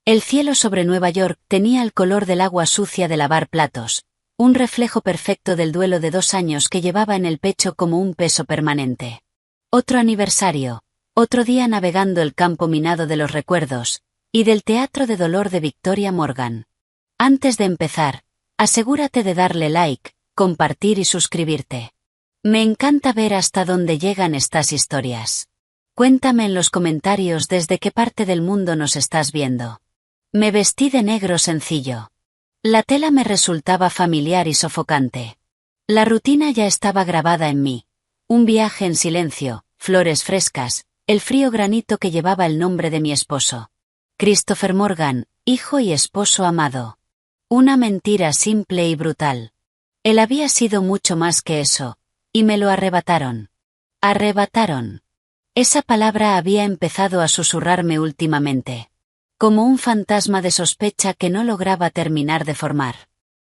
El cielo sobre Nueva York tenía el color del agua sucia de lavar platos, un reflejo perfecto del duelo de 2 años que llevaba en el pecho como un peso permanente. Otro aniversario, otro día navegando el campo minado de los recuerdos, y del teatro de dolor de Victoria Morgan. Antes de empezar, asegúrate de darle like, compartir y suscribirte. Me encanta ver hasta dónde llegan estas historias. Cuéntame en los comentarios desde qué parte del mundo nos estás viendo. Me vestí de negro sencillo. La tela me resultaba familiar y sofocante. La rutina ya estaba grabada en mí. Un viaje en silencio, flores frescas, el frío granito que llevaba el nombre de mi esposo. Christopher Morgan, hijo y esposo amado. Una mentira simple y brutal. Él había sido mucho más que eso, y me lo arrebataron. Arrebataron. Esa palabra había empezado a susurrarme últimamente. Como un fantasma de sospecha que no lograba terminar de formar.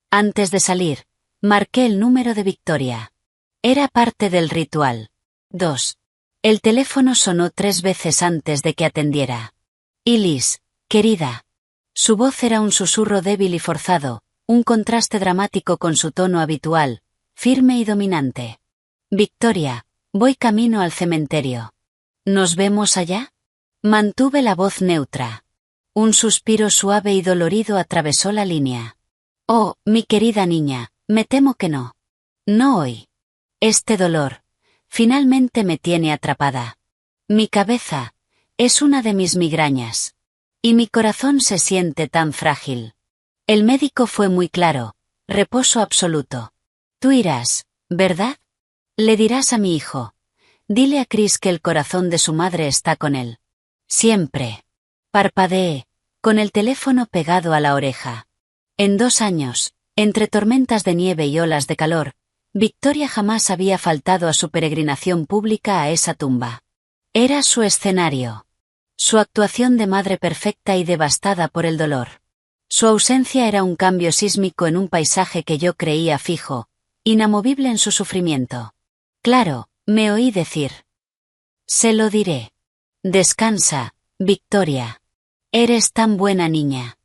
Antes de salir, marqué el número de Victoria. Era parte del ritual. 2. El teléfono sonó 3 veces antes de que atendiera. Liz, querida. Su voz era un susurro débil y forzado, un contraste dramático con su tono habitual, firme y dominante. Victoria, voy camino al cementerio. ¿Nos vemos allá? Mantuve la voz neutra. Un suspiro suave y dolorido atravesó la línea. Oh, mi querida niña, me temo que no. No hoy. Este dolor, finalmente me tiene atrapada. Mi cabeza, es una de mis migrañas. Y mi corazón se siente tan frágil. El médico fue muy claro, reposo absoluto. Tú irás, ¿verdad? Le dirás a mi hijo. Dile a Chris que el corazón de su madre está con él. Siempre. Parpadeé, con el teléfono pegado a la oreja. En 2 años, entre tormentas de nieve y olas de calor, Victoria jamás había faltado a su peregrinación pública a esa tumba. Era su escenario. Su actuación de madre perfecta y devastada por el dolor. Su ausencia era un cambio sísmico en un paisaje que yo creía fijo, inamovible en su sufrimiento. Claro, me oí decir. Se lo diré. Descansa, Victoria. Eres tan buena niña.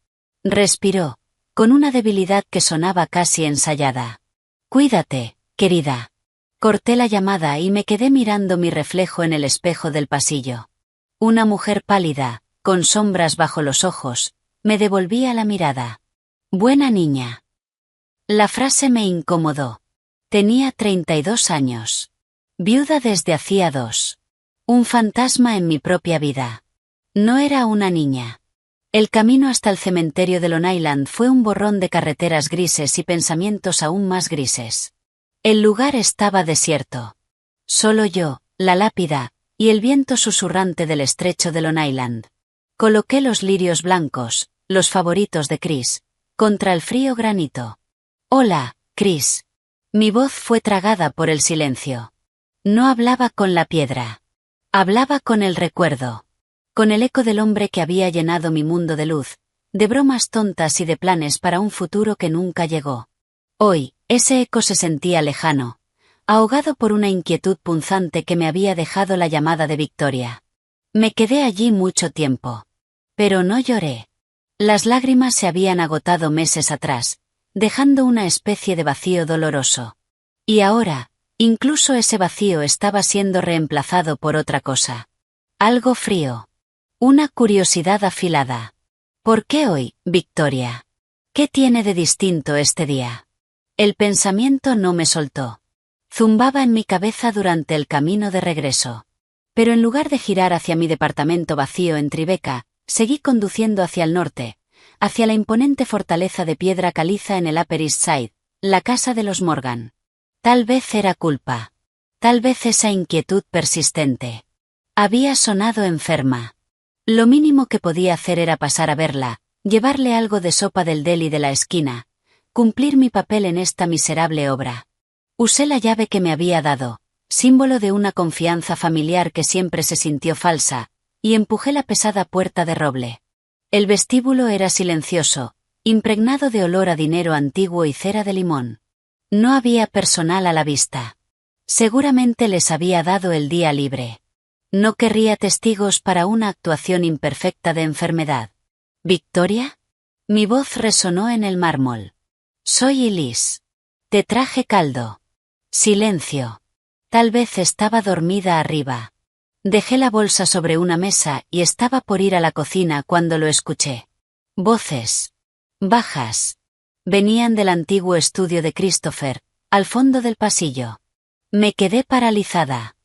Respiró, con una debilidad que sonaba casi ensayada. Cuídate, querida. Corté la llamada y me quedé mirando mi reflejo en el espejo del pasillo. Una mujer pálida, con sombras bajo los ojos, me devolvía la mirada. Buena niña. La frase me incomodó. Tenía 32 años. Viuda desde hacía 2. Un fantasma en mi propia vida. No era una niña. El camino hasta el cementerio de Long Island fue un borrón de carreteras grises y pensamientos aún más grises. El lugar estaba desierto. Solo yo, la lápida, y el viento susurrante del estrecho de Long Island. Coloqué los lirios blancos, los favoritos de Chris, contra el frío granito. Hola, Chris. Mi voz fue tragada por el silencio. No hablaba con la piedra. Hablaba con el recuerdo. Con el eco del hombre que había llenado mi mundo de luz, de bromas tontas y de planes para un futuro que nunca llegó. Hoy, ese eco se sentía lejano, ahogado por una inquietud punzante que me había dejado la llamada de Victoria. Me quedé allí mucho tiempo. Pero no lloré. Las lágrimas se habían agotado meses atrás, dejando una especie de vacío doloroso. Y ahora, incluso ese vacío estaba siendo reemplazado por otra cosa. Algo frío. Una curiosidad afilada. ¿Por qué hoy, Victoria? ¿Qué tiene de distinto este día? El pensamiento no me soltó. Zumbaba en mi cabeza durante el camino de regreso. Pero en lugar de girar hacia mi departamento vacío en Tribeca, seguí conduciendo hacia el norte, hacia la imponente fortaleza de piedra caliza en el Upper East Side, la casa de los Morgan. Tal vez era culpa. Tal vez esa inquietud persistente. Había sonado enferma. Lo mínimo que podía hacer era pasar a verla, llevarle algo de sopa del deli de la esquina, cumplir mi papel en esta miserable obra. Usé la llave que me había dado, símbolo de una confianza familiar que siempre se sintió falsa, y empujé la pesada puerta de roble. El vestíbulo era silencioso, impregnado de olor a dinero antiguo y cera de limón. No había personal a la vista. Seguramente les había dado el día libre. No querría testigos para una actuación imperfecta de enfermedad. ¿Victoria? Mi voz resonó en el mármol. Soy Elise. Te traje caldo. Silencio. Tal vez estaba dormida arriba. Dejé la bolsa sobre una mesa y estaba por ir a la cocina cuando lo escuché. Voces. Bajas. Venían del antiguo estudio de Christopher, al fondo del pasillo. Me quedé paralizada.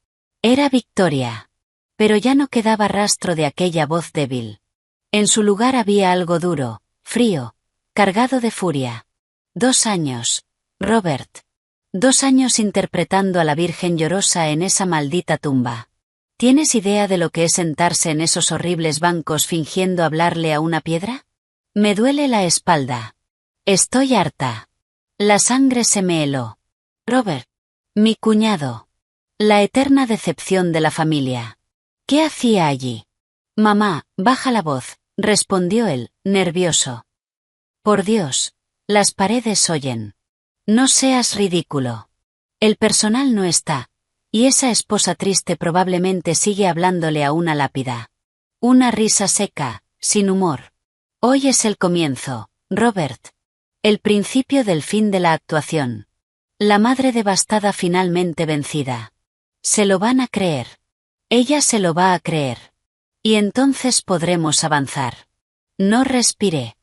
Era Victoria. Pero ya no quedaba rastro de aquella voz débil. En su lugar había algo duro, frío, cargado de furia. 2 años, Robert. 2 años interpretando a la Virgen llorosa en esa maldita tumba. ¿Tienes idea de lo que es sentarse en esos horribles bancos fingiendo hablarle a una piedra? Me duele la espalda. Estoy harta. La sangre se me heló. Robert. Mi cuñado. La eterna decepción de la familia. ¿Qué hacía allí? Mamá, baja la voz, respondió él, nervioso. Por Dios, las paredes oyen. No seas ridículo. El personal no está, y esa esposa triste probablemente sigue hablándole a una lápida. Una risa seca, sin humor. Hoy es el comienzo, Robert. El principio del fin de la actuación. La madre devastada finalmente vencida. Se lo van a creer. Ella se lo va a creer. Y entonces podremos avanzar. No respiré.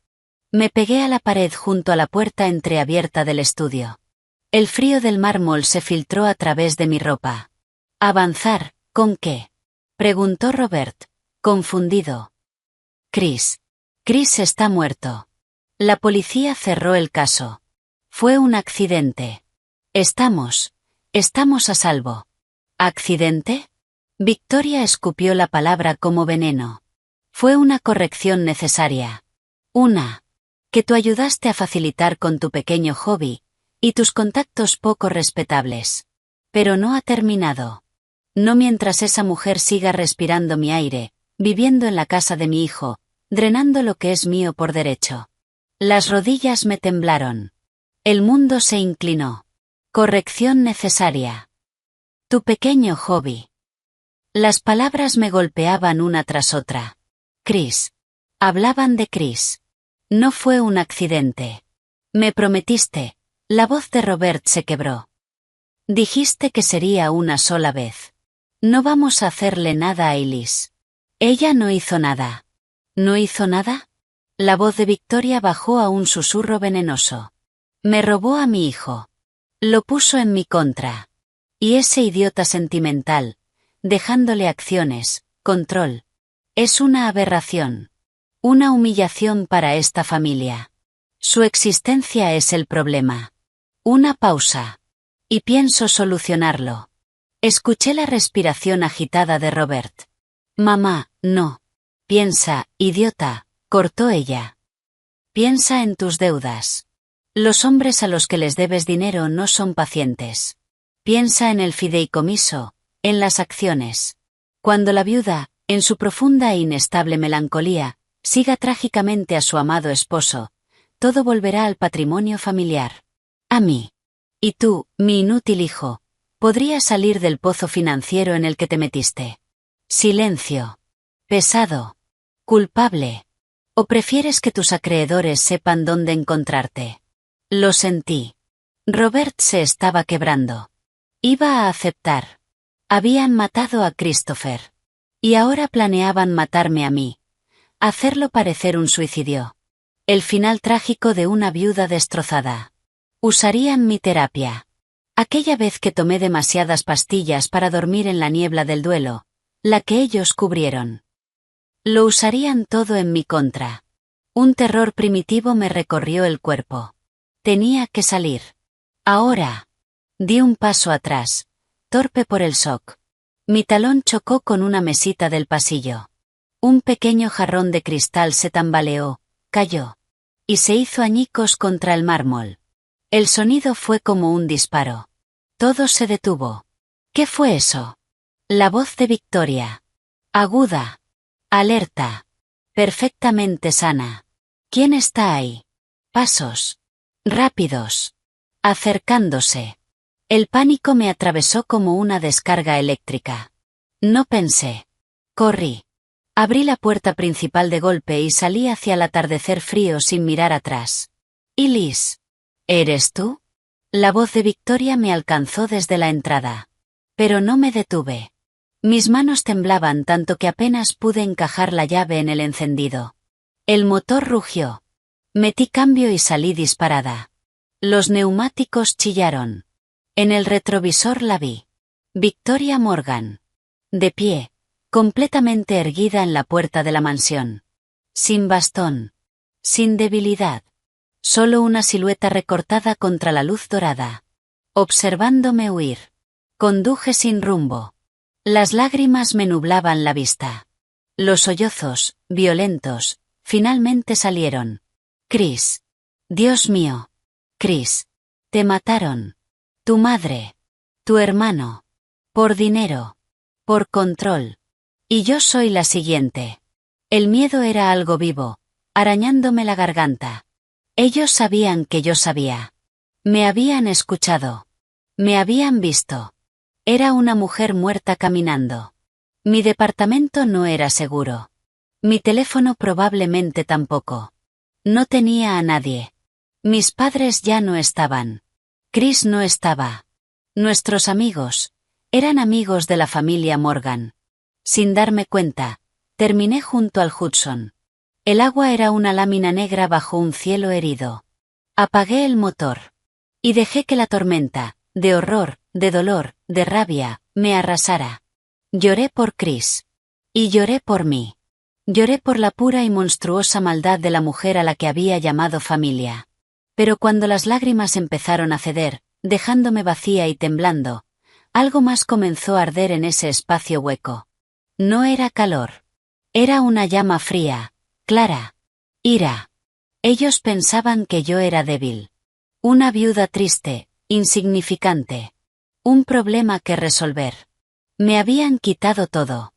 Me pegué a la pared junto a la puerta entreabierta del estudio. El frío del mármol se filtró a través de mi ropa. ¿Avanzar? ¿Con qué? Preguntó Robert, confundido. Chris. Chris está muerto. La policía cerró el caso. Fue un accidente. Estamos a salvo. ¿Accidente? Victoria escupió la palabra como veneno. Fue una corrección necesaria. Que tú ayudaste a facilitar con tu pequeño hobby, y tus contactos poco respetables. Pero no ha terminado. No mientras esa mujer siga respirando mi aire, viviendo en la casa de mi hijo, drenando lo que es mío por derecho. Las rodillas me temblaron. El mundo se inclinó. Corrección necesaria. Tu pequeño hobby. Las palabras me golpeaban una tras otra. Chris. Hablaban de Chris. No fue un accidente. Me prometiste. La voz de Robert se quebró. Dijiste que sería una sola vez. No vamos a hacerle nada a Elise. Ella no hizo nada. ¿No hizo nada? La voz de Victoria bajó a un susurro venenoso. Me robó a mi hijo. Lo puso en mi contra. Y ese idiota sentimental, dejándole acciones, control. Es una aberración. Una humillación para esta familia. Su existencia es el problema. Una pausa. Y pienso solucionarlo. Escuché la respiración agitada de Robert. Mamá, no. Piensa, idiota, cortó ella. Piensa en tus deudas. Los hombres a los que les debes dinero no son pacientes. Piensa en el fideicomiso, en las acciones. Cuando la viuda, en su profunda e inestable melancolía, siga trágicamente a su amado esposo, todo volverá al patrimonio familiar. A mí. Y tú, mi inútil hijo, podrías salir del pozo financiero en el que te metiste. Silencio. Pesado. Culpable. ¿O prefieres que tus acreedores sepan dónde encontrarte? Lo sentí. Robert se estaba quebrando. Iba a aceptar. Habían matado a Christopher. Y ahora planeaban matarme a mí. Hacerlo parecer un suicidio. El final trágico de una viuda destrozada. Usarían mi terapia. Aquella vez que tomé demasiadas pastillas para dormir en la niebla del duelo, la que ellos cubrieron. Lo usarían todo en mi contra. Un terror primitivo me recorrió el cuerpo. Tenía que salir. Ahora. Di un paso atrás, torpe por el shock. Mi talón chocó con una mesita del pasillo. Un pequeño jarrón de cristal se tambaleó, cayó. Y se hizo añicos contra el mármol. El sonido fue como un disparo. Todo se detuvo. ¿Qué fue eso? La voz de Victoria. Aguda. Alerta. Perfectamente sana. ¿Quién está ahí? Pasos. Rápidos. Acercándose. El pánico me atravesó como una descarga eléctrica. No pensé. Corrí. Abrí la puerta principal de golpe y salí hacia el atardecer frío sin mirar atrás. «¿Y Liz? ¿Eres tú?» La voz de Victoria me alcanzó desde la entrada. Pero no me detuve. Mis manos temblaban tanto que apenas pude encajar la llave en el encendido. El motor rugió. Metí cambio y salí disparada. Los neumáticos chillaron. En el retrovisor la vi. Victoria Morgan. De pie, completamente erguida en la puerta de la mansión. Sin bastón. Sin debilidad. Solo una silueta recortada contra la luz dorada. Observándome huir. Conduje sin rumbo. Las lágrimas me nublaban la vista. Los sollozos, violentos, finalmente salieron. Chris. Dios mío. Chris. Te mataron. Tu madre. Tu hermano. Por dinero. Por control. Y yo soy la siguiente. El miedo era algo vivo, arañándome la garganta. Ellos sabían que yo sabía. Me habían escuchado. Me habían visto. Era una mujer muerta caminando. Mi departamento no era seguro. Mi teléfono probablemente tampoco. No tenía a nadie. Mis padres ya no estaban. Chris no estaba. Nuestros amigos. Eran amigos de la familia Morgan. Sin darme cuenta, terminé junto al Hudson. El agua era una lámina negra bajo un cielo herido. Apagué el motor. Y dejé que la tormenta, de horror, de dolor, de rabia, me arrasara. Lloré por Chris. Y lloré por mí. Lloré por la pura y monstruosa maldad de la mujer a la que había llamado familia. Pero cuando las lágrimas empezaron a ceder, dejándome vacía y temblando, algo más comenzó a arder en ese espacio hueco. No era calor. Era una llama fría, clara. Ira. Ellos pensaban que yo era débil. Una viuda triste, insignificante. Un problema que resolver. Me habían quitado todo.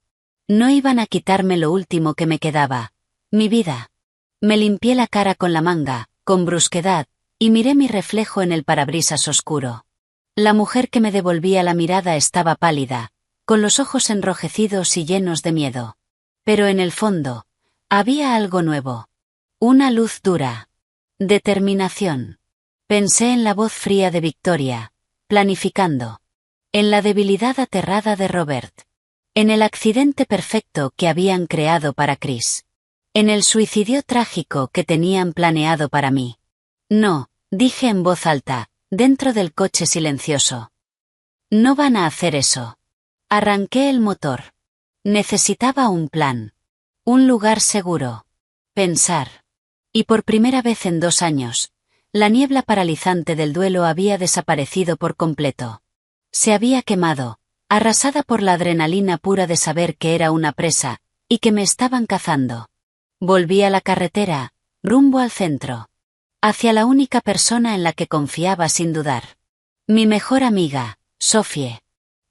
No iban a quitarme lo último que me quedaba, mi vida. Me limpié la cara con la manga, con brusquedad, y miré mi reflejo en el parabrisas oscuro. La mujer que me devolvía la mirada estaba pálida, con los ojos enrojecidos y llenos de miedo. Pero en el fondo, había algo nuevo. Una luz dura. Determinación. Pensé en la voz fría de Victoria, planificando. En la debilidad aterrada de Robert. En el accidente perfecto que habían creado para Chris. En el suicidio trágico que tenían planeado para mí. No, dije en voz alta, dentro del coche silencioso. No van a hacer eso. Arranqué el motor. Necesitaba un plan. Un lugar seguro. Pensar. Y por primera vez en 2 años, la niebla paralizante del duelo había desaparecido por completo. Se había quemado, arrasada por la adrenalina pura de saber que era una presa, y que me estaban cazando. Volví a la carretera, rumbo al centro. Hacia la única persona en la que confiaba sin dudar. Mi mejor amiga, Sophie.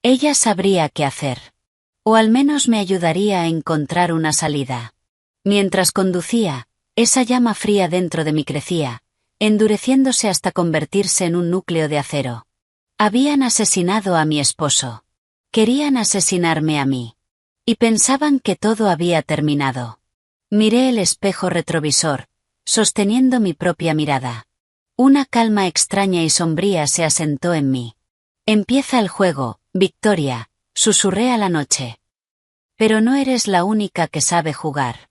Ella sabría qué hacer. O al menos me ayudaría a encontrar una salida. Mientras conducía, esa llama fría dentro de mí crecía, endureciéndose hasta convertirse en un núcleo de acero. Habían asesinado a mi esposo. Querían asesinarme a mí. Y pensaban que todo había terminado. Miré el espejo retrovisor, sosteniendo mi propia mirada. Una calma extraña y sombría se asentó en mí. Empieza el juego, Victoria, susurré a la noche. Pero no eres la única que sabe jugar.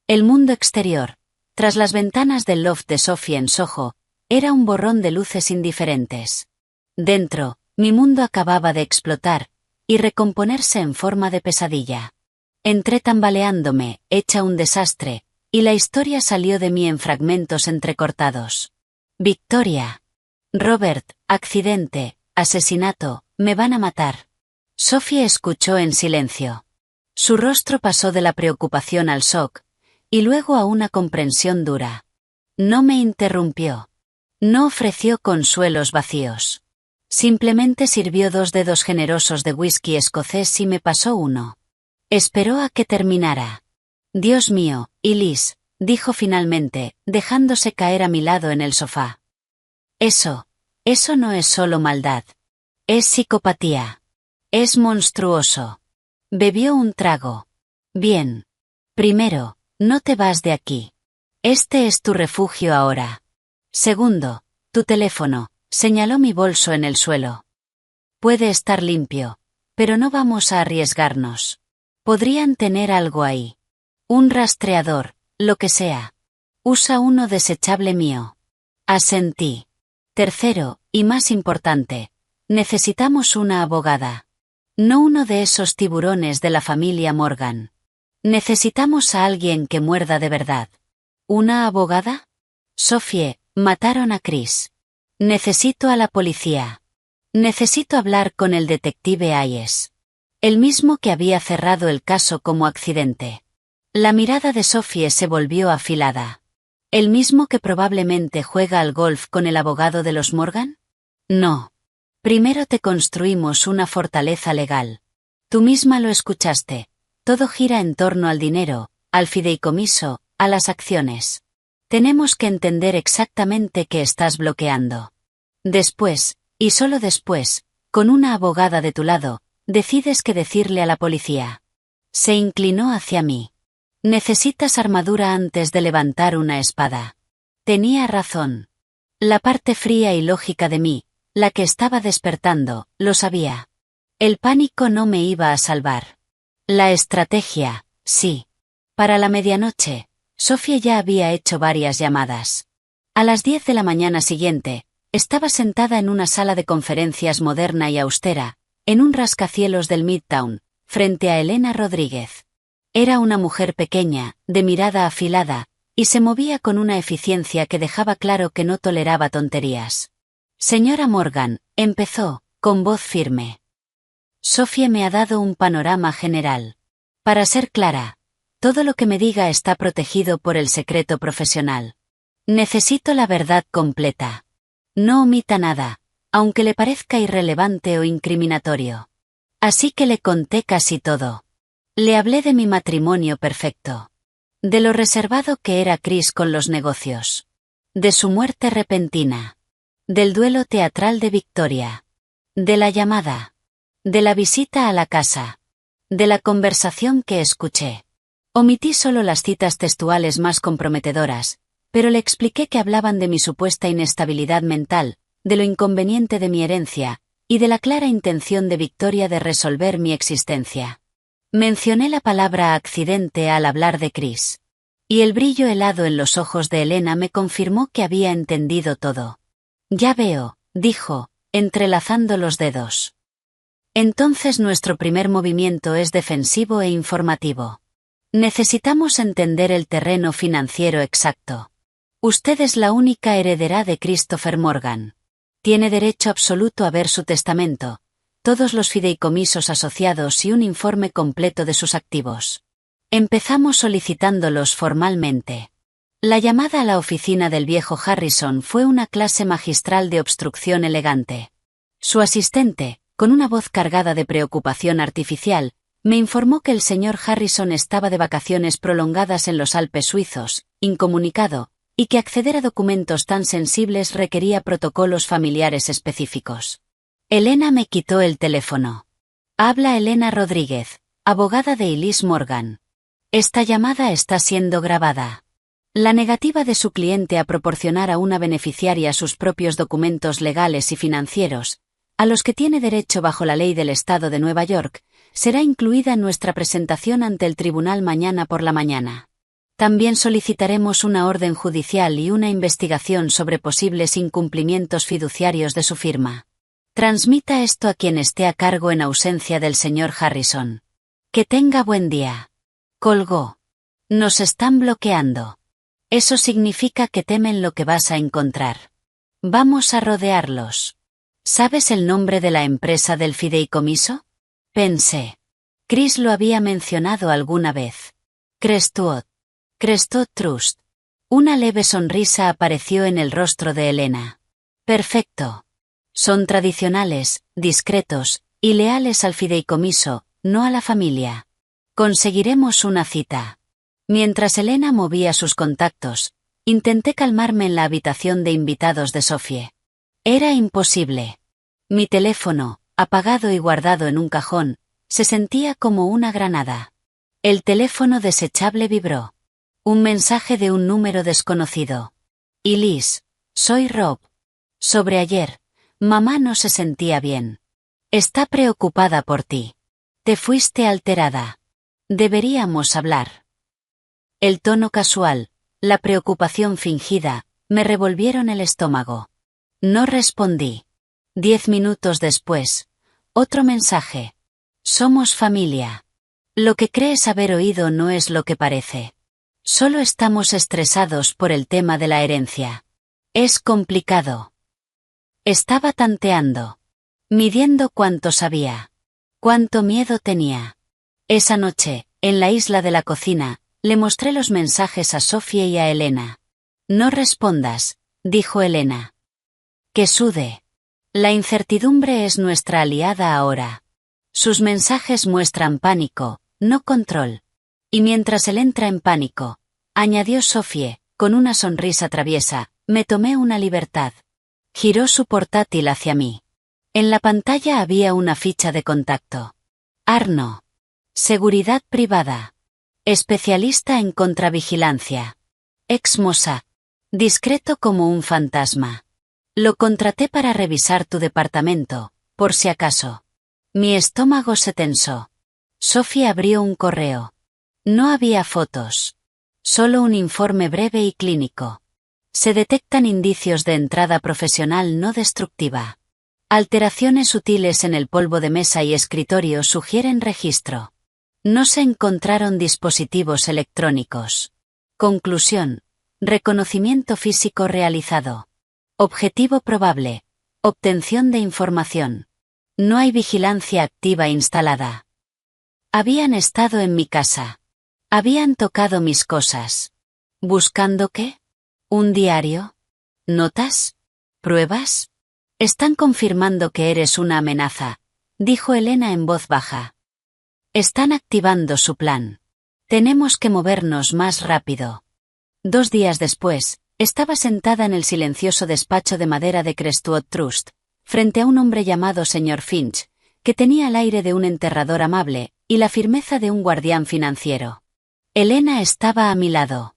El mundo exterior, tras las ventanas del loft de Sophie en Soho, era un borrón de luces indiferentes. Dentro, mi mundo acababa de explotar, y recomponerse en forma de pesadilla. Entré tambaleándome, hecha un desastre, y la historia salió de mí en fragmentos entrecortados. Victoria. Robert, accidente, asesinato, me van a matar. Sophie escuchó en silencio. Su rostro pasó de la preocupación al shock, y luego a una comprensión dura. No me interrumpió. No ofreció consuelos vacíos. Simplemente sirvió 2 dedos generosos de whisky escocés y me pasó uno. Esperó a que terminara. Dios mío, y Liz, dijo finalmente, dejándose caer a mi lado en el sofá. Eso no es solo maldad. Es psicopatía. Es monstruoso. Bebió un trago. Bien. Primero, no te vas de aquí. Este es tu refugio ahora. Segundo, tu teléfono, señaló mi bolso en el suelo. Puede estar limpio, pero no vamos a arriesgarnos. Podrían tener algo ahí. Un rastreador, lo que sea. Usa uno desechable mío. Asentí. Tercero, y más importante, necesitamos una abogada. No uno de esos tiburones de la familia Morgan. Necesitamos a alguien que muerda de verdad. ¿Una abogada? Sophie, mataron a Chris. Necesito a la policía. Necesito hablar con el detective Hayes. El mismo que había cerrado el caso como accidente. La mirada de Sophie se volvió afilada. ¿El mismo que probablemente juega al golf con el abogado de los Morgan? No. Primero te construimos una fortaleza legal. Tú misma lo escuchaste. Todo gira en torno al dinero, al fideicomiso, a las acciones. Tenemos que entender exactamente qué estás bloqueando. Después, y solo después, con una abogada de tu lado, decides qué decirle a la policía. Se inclinó hacia mí. Necesitas armadura antes de levantar una espada. Tenía razón. La parte fría y lógica de mí, la que estaba despertando, lo sabía. El pánico no me iba a salvar. La estrategia, sí. Para la medianoche, Sophie ya había hecho varias llamadas. A las 10 de la mañana siguiente, estaba sentada en una sala de conferencias moderna y austera, en un rascacielos del Midtown, frente a Elena Rodríguez. Era una mujer pequeña, de mirada afilada, y se movía con una eficiencia que dejaba claro que no toleraba tonterías. Señora Morgan, empezó, con voz firme. Sophie me ha dado un panorama general. Para ser clara, todo lo que me diga está protegido por el secreto profesional. Necesito la verdad completa. No omita nada, aunque le parezca irrelevante o incriminatorio. Así que le conté casi todo. Le hablé de mi matrimonio perfecto. De lo reservado que era Chris con los negocios. De su muerte repentina. Del duelo teatral de Victoria. De la llamada. De la visita a la casa. De la conversación que escuché. Omití solo las citas textuales más comprometedoras, pero le expliqué que hablaban de mi supuesta inestabilidad mental, de lo inconveniente de mi herencia, y de la clara intención de Victoria de resolver mi existencia. Mencioné la palabra accidente al hablar de Chris. Y el brillo helado en los ojos de Elena me confirmó que había entendido todo. Ya veo, dijo, entrelazando los dedos. Entonces nuestro primer movimiento es defensivo e informativo. Necesitamos entender el terreno financiero exacto. Usted es la única heredera de Christopher Morgan. Tiene derecho absoluto a ver su testamento, todos los fideicomisos asociados y un informe completo de sus activos. Empezamos solicitándolos formalmente. La llamada a la oficina del viejo Harrison fue una clase magistral de obstrucción elegante. Su asistente, con una voz cargada de preocupación artificial, me informó que el señor Harrison estaba de vacaciones prolongadas en los Alpes suizos, incomunicado, y que acceder a documentos tan sensibles requería protocolos familiares específicos. Elena me quitó el teléfono. Habla Elena Rodríguez, abogada de Elise Morgan. Esta llamada está siendo grabada. La negativa de su cliente a proporcionar a una beneficiaria sus propios documentos legales y financieros, a los que tiene derecho bajo la ley del Estado de Nueva York, será incluida en nuestra presentación ante el tribunal mañana por la mañana. También solicitaremos una orden judicial y una investigación sobre posibles incumplimientos fiduciarios de su firma. Transmita esto a quien esté a cargo en ausencia del señor Harrison. Que tenga buen día. Colgó. Nos están bloqueando. Eso significa que temen lo que vas a encontrar. Vamos a rodearlos. ¿Sabes el nombre de la empresa del fideicomiso? Pensé. Chris lo había mencionado alguna vez. Crestwood. Crestwood Trust. Una leve sonrisa apareció en el rostro de Elena. Perfecto. Son tradicionales, discretos, y leales al fideicomiso, no a la familia. Conseguiremos una cita. Mientras Elena movía sus contactos, intenté calmarme en la habitación de invitados de Sophie. Era imposible. Mi teléfono, apagado y guardado en un cajón, se sentía como una granada. El teléfono desechable vibró. Un mensaje de un número desconocido. Y Liz, soy Rob. Sobre ayer, mamá no se sentía bien. Está preocupada por ti. Te fuiste alterada. Deberíamos hablar. El tono casual, la preocupación fingida, me revolvieron el estómago. No respondí. 10 minutos después, otro mensaje. Somos familia. Lo que crees haber oído no es lo que parece. Solo estamos estresados por el tema de la herencia. Es complicado. Estaba tanteando. Midiendo cuánto sabía. Cuánto miedo tenía. Esa noche, en la isla de la cocina, le mostré los mensajes a Sofía y a Elena. No respondas, dijo Elena. Que sude. La incertidumbre es nuestra aliada ahora. Sus mensajes muestran pánico, no control. Y mientras él entra en pánico, añadió Sofía, con una sonrisa traviesa, me tomé una libertad. Giró su portátil hacia mí. En la pantalla había una ficha de contacto. Arno. Seguridad privada. Especialista en contravigilancia. Ex Mossad. Discreto como un fantasma. Lo contraté para revisar tu departamento, por si acaso. Mi estómago se tensó. Sofía abrió un correo. No había fotos. Solo un informe breve y clínico. Se detectan indicios de entrada profesional no destructiva. Alteraciones sutiles en el polvo de mesa y escritorio sugieren registro. No se encontraron dispositivos electrónicos. Conclusión. Reconocimiento físico realizado. Objetivo probable. Obtención de información. No hay vigilancia activa instalada. Habían estado en mi casa. Habían tocado mis cosas. ¿Buscando qué? ¿Un diario? ¿Notas? ¿Pruebas? Están confirmando que eres una amenaza, dijo Elena en voz baja. Están activando su plan. Tenemos que movernos más rápido. 2 días después, estaba sentada en el silencioso despacho de madera de Crestwood Trust, frente a un hombre llamado señor Finch, que tenía el aire de un enterrador amable y la firmeza de un guardián financiero. Elena estaba a mi lado.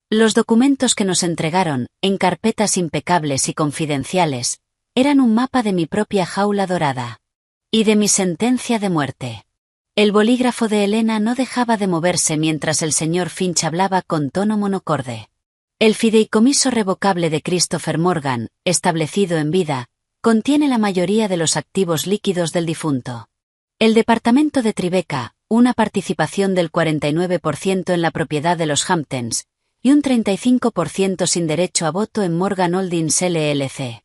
Los documentos que nos entregaron, en carpetas impecables y confidenciales, eran un mapa de mi propia jaula dorada. Y de mi sentencia de muerte. El bolígrafo de Elena no dejaba de moverse mientras el señor Finch hablaba con tono monocorde. El fideicomiso revocable de Christopher Morgan, establecido en vida, contiene la mayoría de los activos líquidos del difunto. El departamento de Tribeca, una participación del 49% en la propiedad de los Hamptons, y un 35% sin derecho a voto en Morgan Holdings LLC.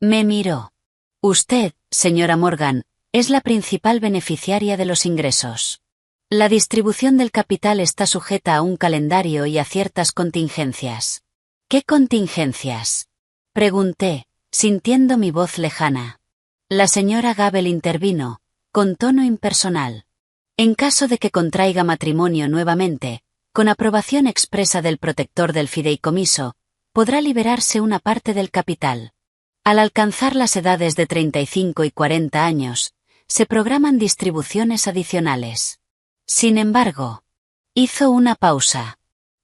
Me miró. Usted, señora Morgan, es la principal beneficiaria de los ingresos. La distribución del capital está sujeta a un calendario y a ciertas contingencias. ¿Qué contingencias? Pregunté, sintiendo mi voz lejana. La señora Gabel intervino, con tono impersonal. En caso de que contraiga matrimonio nuevamente, con aprobación expresa del protector del fideicomiso, podrá liberarse una parte del capital. Al alcanzar las edades de 35 y 40 años, se programan distribuciones adicionales. Sin embargo, hizo una pausa.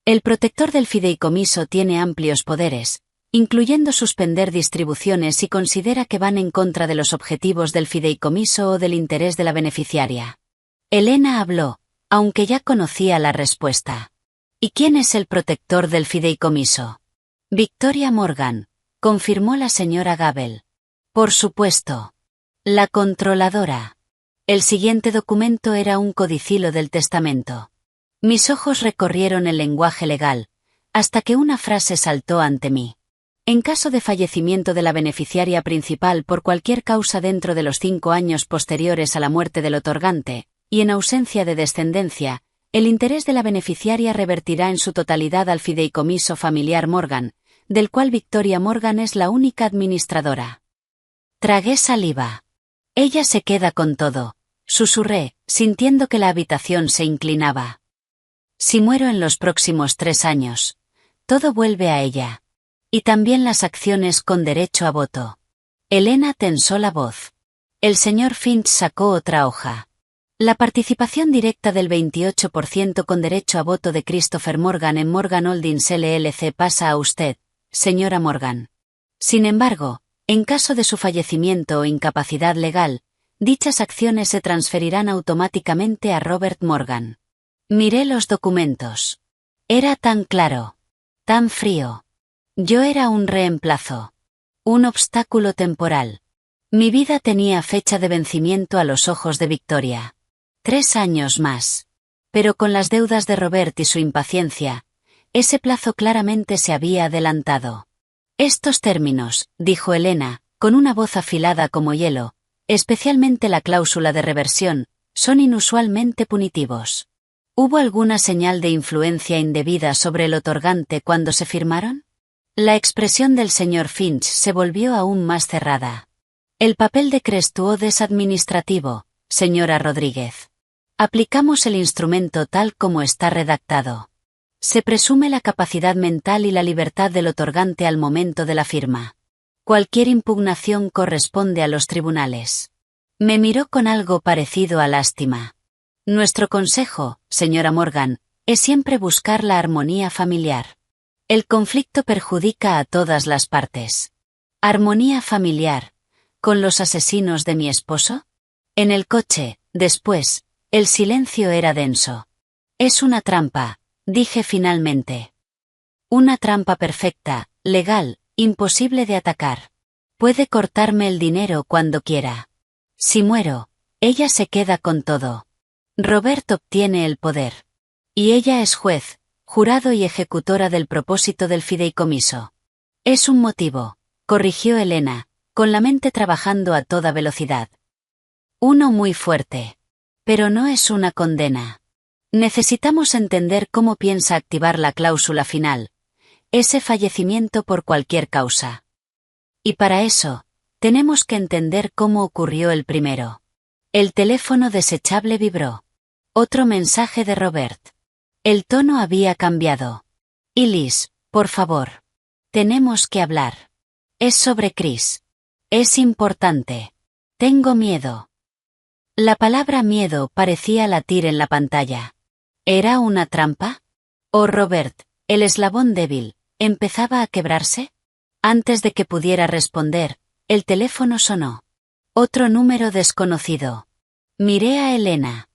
El protector del fideicomiso tiene amplios poderes, incluyendo suspender distribuciones si considera que van en contra de los objetivos del fideicomiso o del interés de la beneficiaria. Elena habló, aunque ya conocía la respuesta. ¿Y quién es el protector del fideicomiso? Victoria Morgan, confirmó la señora Gabel. Por supuesto. La controladora. El siguiente documento era un codicilo del testamento. Mis ojos recorrieron el lenguaje legal, hasta que una frase saltó ante mí. En caso de fallecimiento de la beneficiaria principal por cualquier causa dentro de los 5 años posteriores a la muerte del otorgante, y en ausencia de descendencia, el interés de la beneficiaria revertirá en su totalidad al fideicomiso familiar Morgan, del cual Victoria Morgan es la única administradora. Tragué saliva. Ella se queda con todo, susurré, sintiendo que la habitación se inclinaba. Si muero en los próximos 3 años, todo vuelve a ella. Y también las acciones con derecho a voto. Elena tensó la voz. El señor Finch sacó otra hoja. La participación directa del 28% con derecho a voto de Christopher Morgan en Morgan Holdings LLC pasa a usted, señora Morgan. Sin embargo, en caso de su fallecimiento o incapacidad legal, dichas acciones se transferirán automáticamente a Robert Morgan. Miré los documentos. Era tan claro. Tan frío. Yo era un reemplazo. Un obstáculo temporal. Mi vida tenía fecha de vencimiento a los ojos de Victoria. 3 años más. Pero con las deudas de Robert y su impaciencia, ese plazo claramente se había adelantado. Estos términos, dijo Elena, con una voz afilada como hielo, especialmente la cláusula de reversión, son inusualmente punitivos. ¿Hubo alguna señal de influencia indebida sobre el otorgante cuando se firmaron? La expresión del señor Finch se volvió aún más cerrada. El papel de Crestuod es administrativo, señora Rodríguez. Aplicamos el instrumento tal como está redactado. Se presume la capacidad mental y la libertad del otorgante al momento de la firma. Cualquier impugnación corresponde a los tribunales. Me miró con algo parecido a lástima. Nuestro consejo, señora Morgan, es siempre buscar la armonía familiar. El conflicto perjudica a todas las partes. ¿Armonía familiar? ¿Con los asesinos de mi esposo? En el coche, después, el silencio era denso. Es una trampa, dije finalmente. Una trampa perfecta, legal, imposible de atacar. Puede cortarme el dinero cuando quiera. Si muero, ella se queda con todo. Robert obtiene el poder. Y ella es juez, jurado y ejecutora del propósito del fideicomiso. Es un motivo, corrigió Elena, con la mente trabajando a toda velocidad. Uno muy fuerte. Pero no es una condena. Necesitamos entender cómo piensa activar la cláusula final, ese fallecimiento por cualquier causa. Y para eso, tenemos que entender cómo ocurrió el primero. El teléfono desechable vibró. Otro mensaje de Robert. El tono había cambiado. Elise, por favor. Tenemos que hablar. Es sobre Chris. Es importante. Tengo miedo. La palabra miedo parecía latir en la pantalla. ¿Era una trampa? ¿O Robert, el eslabón débil, empezaba a quebrarse? Antes de que pudiera responder, el teléfono sonó. Otro número desconocido. Miré a Elena.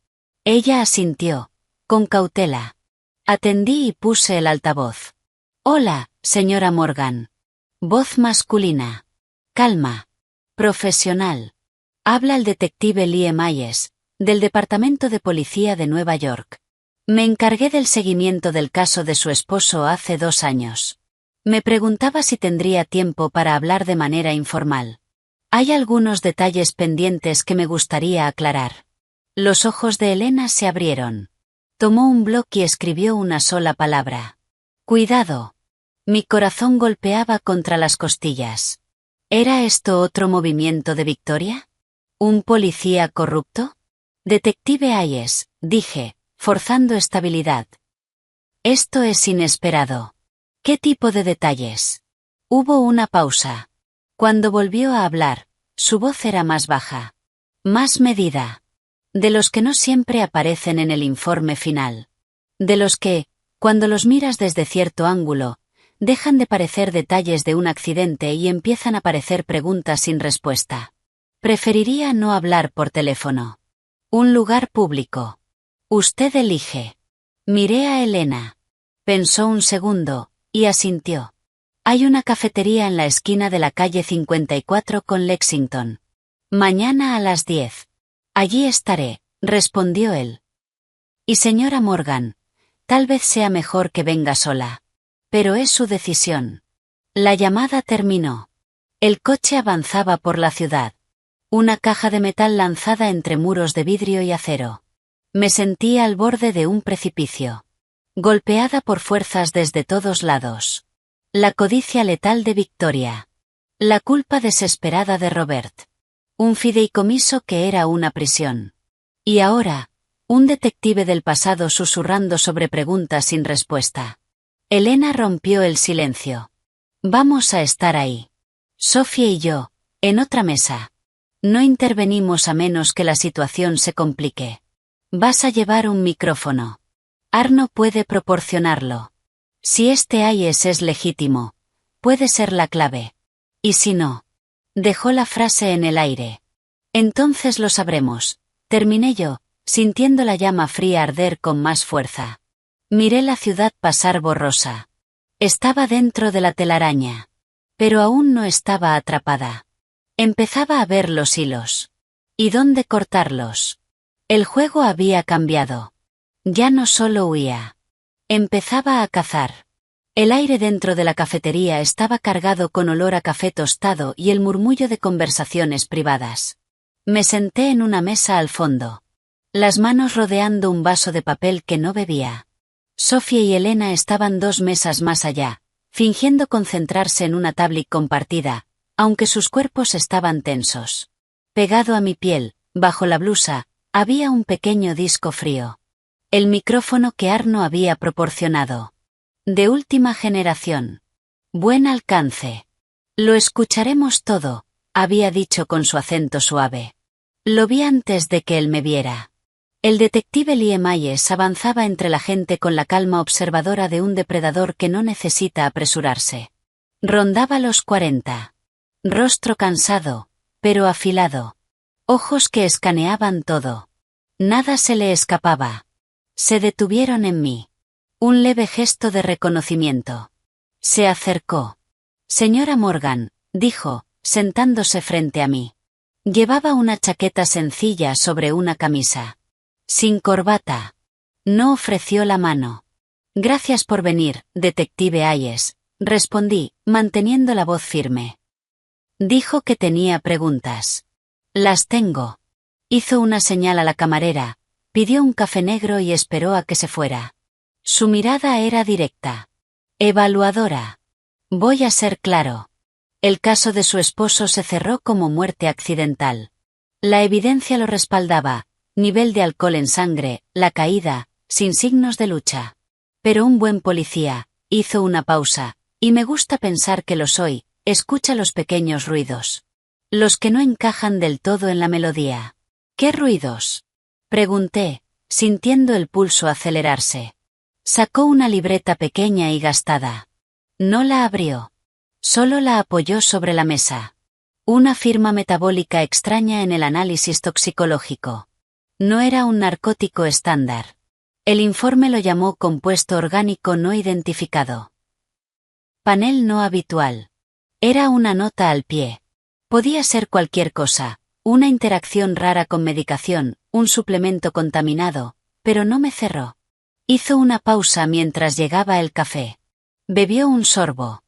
Ella asintió, con cautela. Atendí y puse el altavoz. Hola, señora Morgan. Voz masculina. Calma. Profesional. Habla el detective Lee Myers, del Departamento de Policía de Nueva York. Me encargué del seguimiento del caso de su esposo hace 2 años. Me preguntaba si tendría tiempo para hablar de manera informal. Hay algunos detalles pendientes que me gustaría aclarar. Los ojos de Elena se abrieron. Tomó un bloc y escribió una sola palabra. Cuidado. Mi corazón golpeaba contra las costillas. ¿Era esto otro movimiento de Victoria? ¿Un policía corrupto? Detective Hayes, dije, forzando estabilidad. Esto es inesperado. ¿Qué tipo de detalles? Hubo una pausa. Cuando volvió a hablar, su voz era más baja. Más medida. De los que no siempre aparecen en el informe final. De los que, cuando los miras desde cierto ángulo, dejan de parecer detalles de un accidente y empiezan a parecer preguntas sin respuesta. Preferiría no hablar por teléfono. Un lugar público. Usted elige. Miré a Elena. Pensó un segundo, y asintió. Hay una cafetería en la esquina de la calle 54 con Lexington. Mañana a las 10. Allí estaré, respondió él. Y señora Morgan, tal vez sea mejor que venga sola. Pero es su decisión. La llamada terminó. El coche avanzaba por la ciudad. Una caja de metal lanzada entre muros de vidrio y acero. Me sentía al borde de un precipicio. Golpeada por fuerzas desde todos lados. La codicia letal de Victoria. La culpa desesperada de Robert. Un fideicomiso que era una prisión. Y ahora, un detective del pasado susurrando sobre preguntas sin respuesta. Elena rompió el silencio. Vamos a estar ahí. Sophie y yo, en otra mesa. No intervenimos a menos que la situación se complique. Vas a llevar un micrófono. Arno puede proporcionarlo. Si este IES es legítimo, puede ser la clave. ¿Y si no? Dejó la frase en el aire. Entonces lo sabremos, terminé yo, sintiendo la llama fría arder con más fuerza. Miré la ciudad pasar borrosa. Estaba dentro de la telaraña. Pero aún no estaba atrapada. Empezaba a ver los hilos. ¿Y dónde cortarlos? El juego había cambiado. Ya no solo huía. Empezaba a cazar. El aire dentro de la cafetería estaba cargado con olor a café tostado y el murmullo de conversaciones privadas. Me senté en una mesa al fondo. Las manos rodeando un vaso de papel que no bebía. Sofía y Elena estaban 2 mesas más allá, fingiendo concentrarse en una tablet compartida, aunque sus cuerpos estaban tensos. Pegado a mi piel, bajo la blusa, había un pequeño disco frío. El micrófono que Arno había proporcionado. De última generación. Buen alcance. Lo escucharemos todo, había dicho con su acento suave. Lo vi antes de que él me viera. El detective Liam Myers avanzaba entre la gente con la calma observadora de un depredador que no necesita apresurarse. Rondaba los 40. Rostro cansado, pero afilado. Ojos que escaneaban todo. Nada se le escapaba. Se detuvieron en mí. Un leve gesto de reconocimiento. Se acercó. Señora Morgan, dijo, sentándose frente a mí. Llevaba una chaqueta sencilla sobre una camisa. Sin corbata. No ofreció la mano. Gracias por venir, detective Hayes, respondí, manteniendo la voz firme. Dijo que tenía preguntas. Las tengo. Hizo una señal a la camarera, pidió un café negro y esperó a que se fuera. Su mirada era directa. Evaluadora. Voy a ser claro. El caso de su esposo se cerró como muerte accidental. La evidencia lo respaldaba, nivel de alcohol en sangre, la caída, sin signos de lucha. Pero un buen policía, hizo una pausa, y me gusta pensar que lo soy, escucha los pequeños ruidos. Los que no encajan del todo en la melodía. ¿Qué ruidos? Pregunté, sintiendo el pulso acelerarse. Sacó una libreta pequeña y gastada. No la abrió. Solo la apoyó sobre la mesa. Una firma metabólica extraña en el análisis toxicológico. No era un narcótico estándar. El informe lo llamó compuesto orgánico no identificado. Panel no habitual. Era una nota al pie. Podía ser cualquier cosa, una interacción rara con medicación, un suplemento contaminado, pero no me cerró. Hizo una pausa mientras llegaba el café. Bebió un sorbo.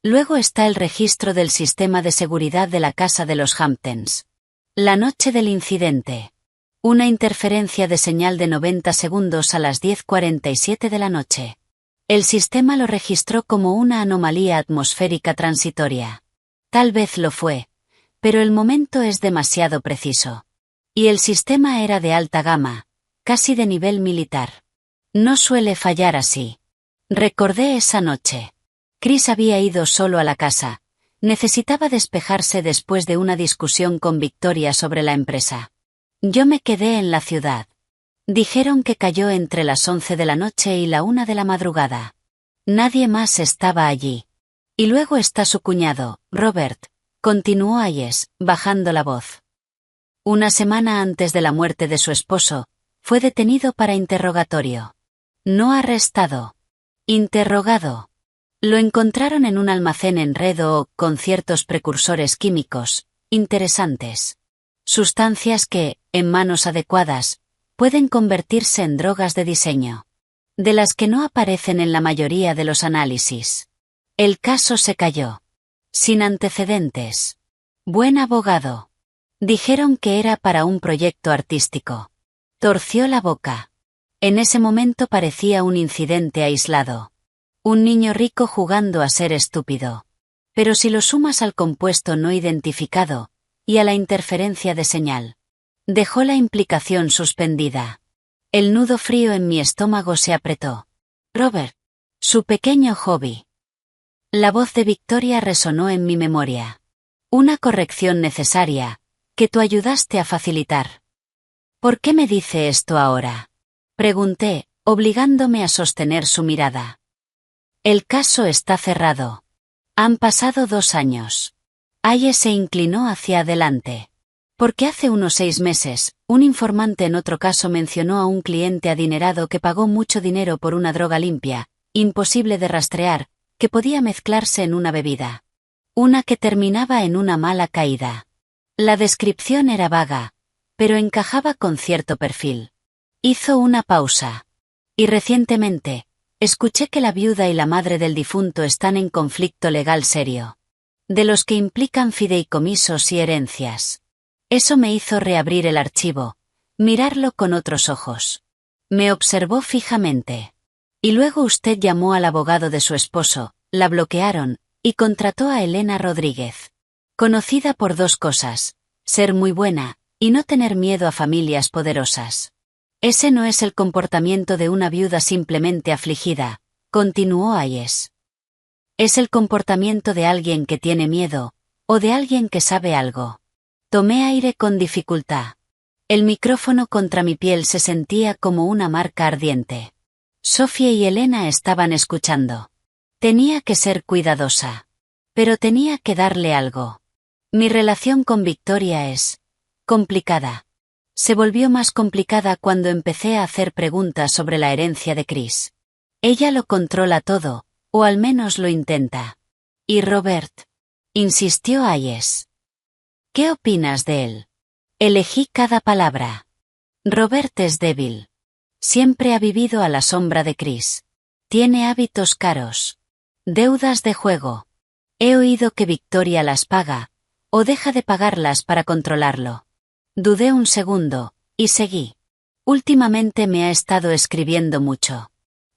Luego está el registro del sistema de seguridad de la casa de los Hamptons. La noche del incidente. Una interferencia de señal de 90 segundos a las 10:47 de la noche. El sistema lo registró como una anomalía atmosférica transitoria. Tal vez lo fue, pero el momento es demasiado preciso. Y el sistema era de alta gama, casi de nivel militar. No suele fallar así. Recordé esa noche. Chris había ido solo a la casa. Necesitaba despejarse después de una discusión con Victoria sobre la empresa. Yo me quedé en la ciudad. Dijeron que cayó entre las 11 de la noche y la 1 de la madrugada. Nadie más estaba allí. Y luego está su cuñado, Robert, continuó Hayes, bajando la voz. Una semana antes de la muerte de su esposo, fue detenido para interrogatorio. No arrestado. Interrogado. Lo encontraron en un almacén en Red Oak con ciertos precursores químicos, interesantes. Sustancias que, en manos adecuadas, pueden convertirse en drogas de diseño. De las que no aparecen en la mayoría de los análisis. El caso se cayó. Sin antecedentes. Buen abogado. Dijeron que era para un proyecto artístico. Torció la boca. En ese momento parecía un incidente aislado. Un niño rico jugando a ser estúpido. Pero si lo sumas al compuesto no identificado, y a la interferencia de señal. Dejó la implicación suspendida. El nudo frío en mi estómago se apretó. Robert. Su pequeño hobby. La voz de Victoria resonó en mi memoria. Una corrección necesaria, que tú ayudaste a facilitar. ¿Por qué me dice esto ahora? Pregunté, obligándome a sostener su mirada. El caso está cerrado. Han pasado 2 años. Hayes se inclinó hacia adelante. Porque hace unos 6 meses, un informante en otro caso mencionó a un cliente adinerado que pagó mucho dinero por una droga limpia, imposible de rastrear, que podía mezclarse en una bebida. Una que terminaba en una mala caída. La descripción era vaga, pero encajaba con cierto perfil. Hizo una pausa. Y recientemente, escuché que la viuda y la madre del difunto están en conflicto legal serio. De los que implican fideicomisos y herencias. Eso me hizo reabrir el archivo, mirarlo con otros ojos. Me observó fijamente. Y luego usted llamó al abogado de su esposo, la bloquearon, y contrató a Elena Rodríguez. Conocida por 2 cosas, ser muy buena, y no tener miedo a familias poderosas. Ese no es el comportamiento de una viuda simplemente afligida, continuó Hayes. Es el comportamiento de alguien que tiene miedo, o de alguien que sabe algo. Tomé aire con dificultad. El micrófono contra mi piel se sentía como una marca ardiente. Sofía y Elena estaban escuchando. Tenía que ser cuidadosa. Pero tenía que darle algo. Mi relación con Victoria es complicada. Se volvió más complicada cuando empecé a hacer preguntas sobre la herencia de Chris. Ella lo controla todo, o al menos lo intenta. ¿Y Robert? Insistió Hayes. ¿Qué opinas de él? Elegí cada palabra. Robert es débil. Siempre ha vivido a la sombra de Chris. Tiene hábitos caros. Deudas de juego. He oído que Victoria las paga, o deja de pagarlas para controlarlo. Dudé un segundo, y seguí. Últimamente me ha estado escribiendo mucho.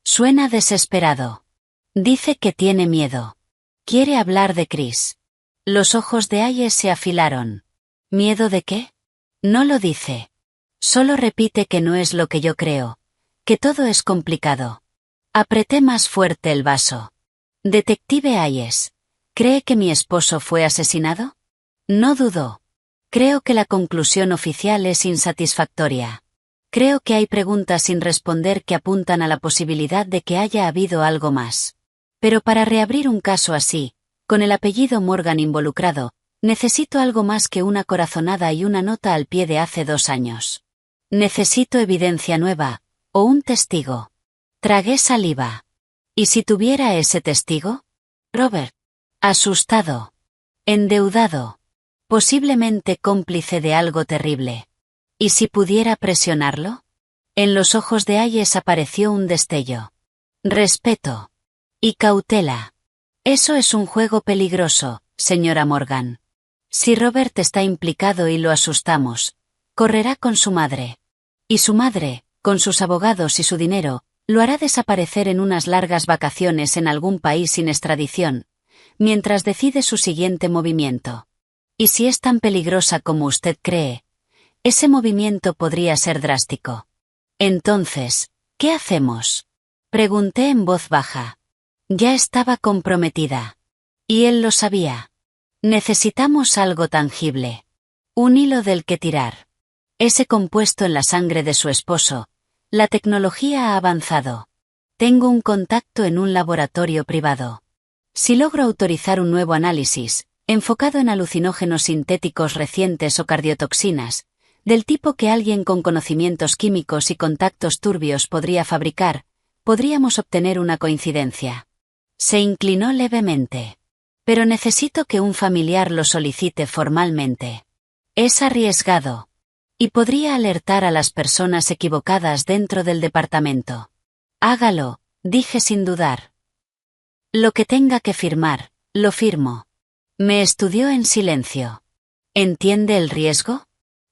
Suena desesperado. Dice que tiene miedo. Quiere hablar de Chris. Los ojos de Hayes se afilaron. ¿Miedo de qué? No lo dice. Solo repite que no es lo que yo creo, que todo es complicado. Apreté más fuerte el vaso. Detective Hayes, ¿cree que mi esposo fue asesinado? No dudó. Creo que la conclusión oficial es insatisfactoria. Creo que hay preguntas sin responder que apuntan a la posibilidad de que haya habido algo más. Pero para reabrir un caso así, con el apellido Morgan involucrado, necesito algo más que una corazonada y una nota al pie de hace 2 años. Necesito evidencia nueva, o un testigo. Tragué saliva. ¿Y si tuviera ese testigo? Robert. Asustado. Endeudado. Posiblemente cómplice de algo terrible. ¿Y si pudiera presionarlo? En los ojos de Hayes apareció un destello. Respeto. Y cautela. Eso es un juego peligroso, señora Morgan. Si Robert está implicado y lo asustamos, correrá con su madre. Y su madre, con sus abogados y su dinero, lo hará desaparecer en unas largas vacaciones en algún país sin extradición, mientras decide su siguiente movimiento. Y si es tan peligrosa como usted cree, ese movimiento podría ser drástico. Entonces, ¿qué hacemos? Pregunté en voz baja. Ya estaba comprometida. Y él lo sabía. Necesitamos algo tangible. Un hilo del que tirar. Ese compuesto en la sangre de su esposo. La tecnología ha avanzado. Tengo un contacto en un laboratorio privado. Si logro autorizar un nuevo análisis, enfocado en alucinógenos sintéticos recientes o cardiotoxinas, del tipo que alguien con conocimientos químicos y contactos turbios podría fabricar, podríamos obtener una coincidencia. Se inclinó levemente. Pero necesito que un familiar lo solicite formalmente. Es arriesgado. Y podría alertar a las personas equivocadas dentro del departamento. Hágalo, dije sin dudar. Lo que tenga que firmar, lo firmo. Me estudió en silencio. ¿Entiende el riesgo?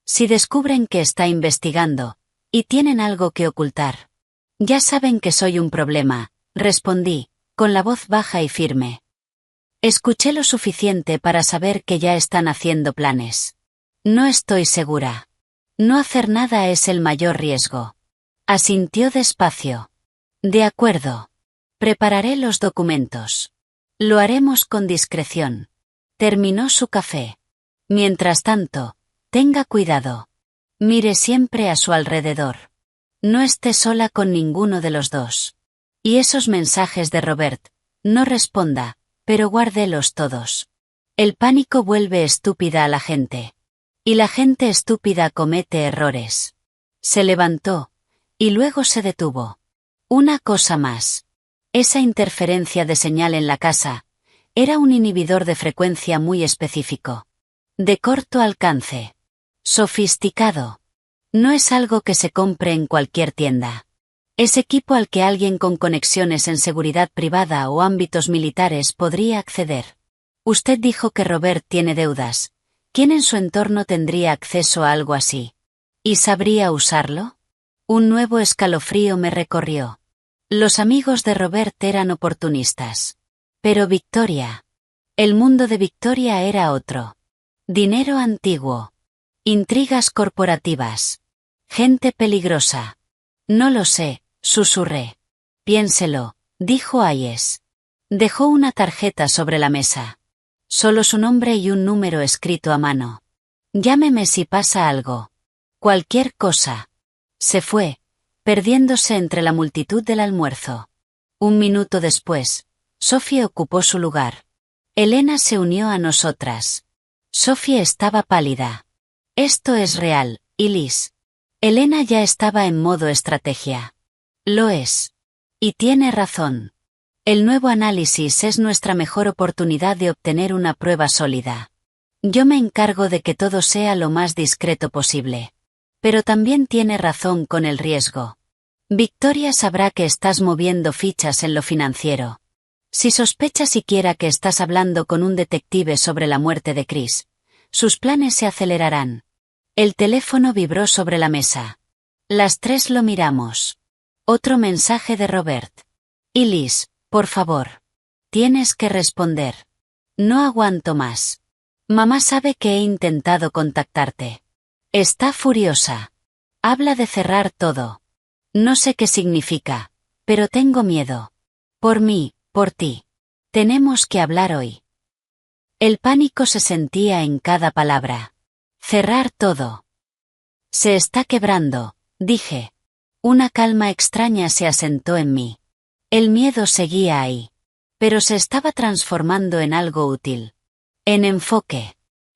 Si descubren que está investigando, y tienen algo que ocultar. Ya saben que soy un problema, respondí, con la voz baja y firme. Escuché lo suficiente para saber que ya están haciendo planes. No estoy segura. No hacer nada es el mayor riesgo. Asintió despacio. De acuerdo. Prepararé los documentos. Lo haremos con discreción. Terminó su café. Mientras tanto, tenga cuidado. Mire siempre a su alrededor. No esté sola con ninguno de los dos. Y esos mensajes de Robert, no responda, pero guárdelos todos. El pánico vuelve estúpida a la gente. Y la gente estúpida comete errores. Se levantó, y luego se detuvo. Una cosa más. Esa interferencia de señal en la casa, era un inhibidor de frecuencia muy específico. De corto alcance. Sofisticado. No es algo que se compre en cualquier tienda. Es equipo al que alguien con conexiones en seguridad privada o ámbitos militares podría acceder. Usted dijo que Robert tiene deudas. ¿Quién en su entorno tendría acceso a algo así? ¿Y sabría usarlo? Un nuevo escalofrío me recorrió. Los amigos de Robert eran oportunistas. Pero Victoria. El mundo de Victoria era otro. Dinero antiguo. Intrigas corporativas. Gente peligrosa. No lo sé, susurré. Piénselo, dijo Hayes. Dejó una tarjeta sobre la mesa. Solo su nombre y un número escrito a mano. Llámeme si pasa algo. Cualquier cosa. Se fue, perdiéndose entre la multitud del almuerzo. Un minuto después, Sophie ocupó su lugar. Elena se unió a nosotras. Sophie estaba pálida. Esto es real, y Liz. Elena ya estaba en modo estrategia. Lo es. Y tiene razón. El nuevo análisis es nuestra mejor oportunidad de obtener una prueba sólida. Yo me encargo de que todo sea lo más discreto posible. Pero también tiene razón con el riesgo. Victoria sabrá que estás moviendo fichas en lo financiero. Si sospecha siquiera que estás hablando con un detective sobre la muerte de Chris, sus planes se acelerarán. El teléfono vibró sobre la mesa. Las tres lo miramos. Otro mensaje de Robert. Y Liz, por favor. Tienes que responder. No aguanto más. Mamá sabe que he intentado contactarte. Está furiosa. Habla de cerrar todo. No sé qué significa, pero tengo miedo. Por mí, por ti. Tenemos que hablar hoy. El pánico se sentía en cada palabra. Cerrar todo. Se está quebrando, dije. Una calma extraña se asentó en mí. El miedo seguía ahí. Pero se estaba transformando en algo útil. En enfoque.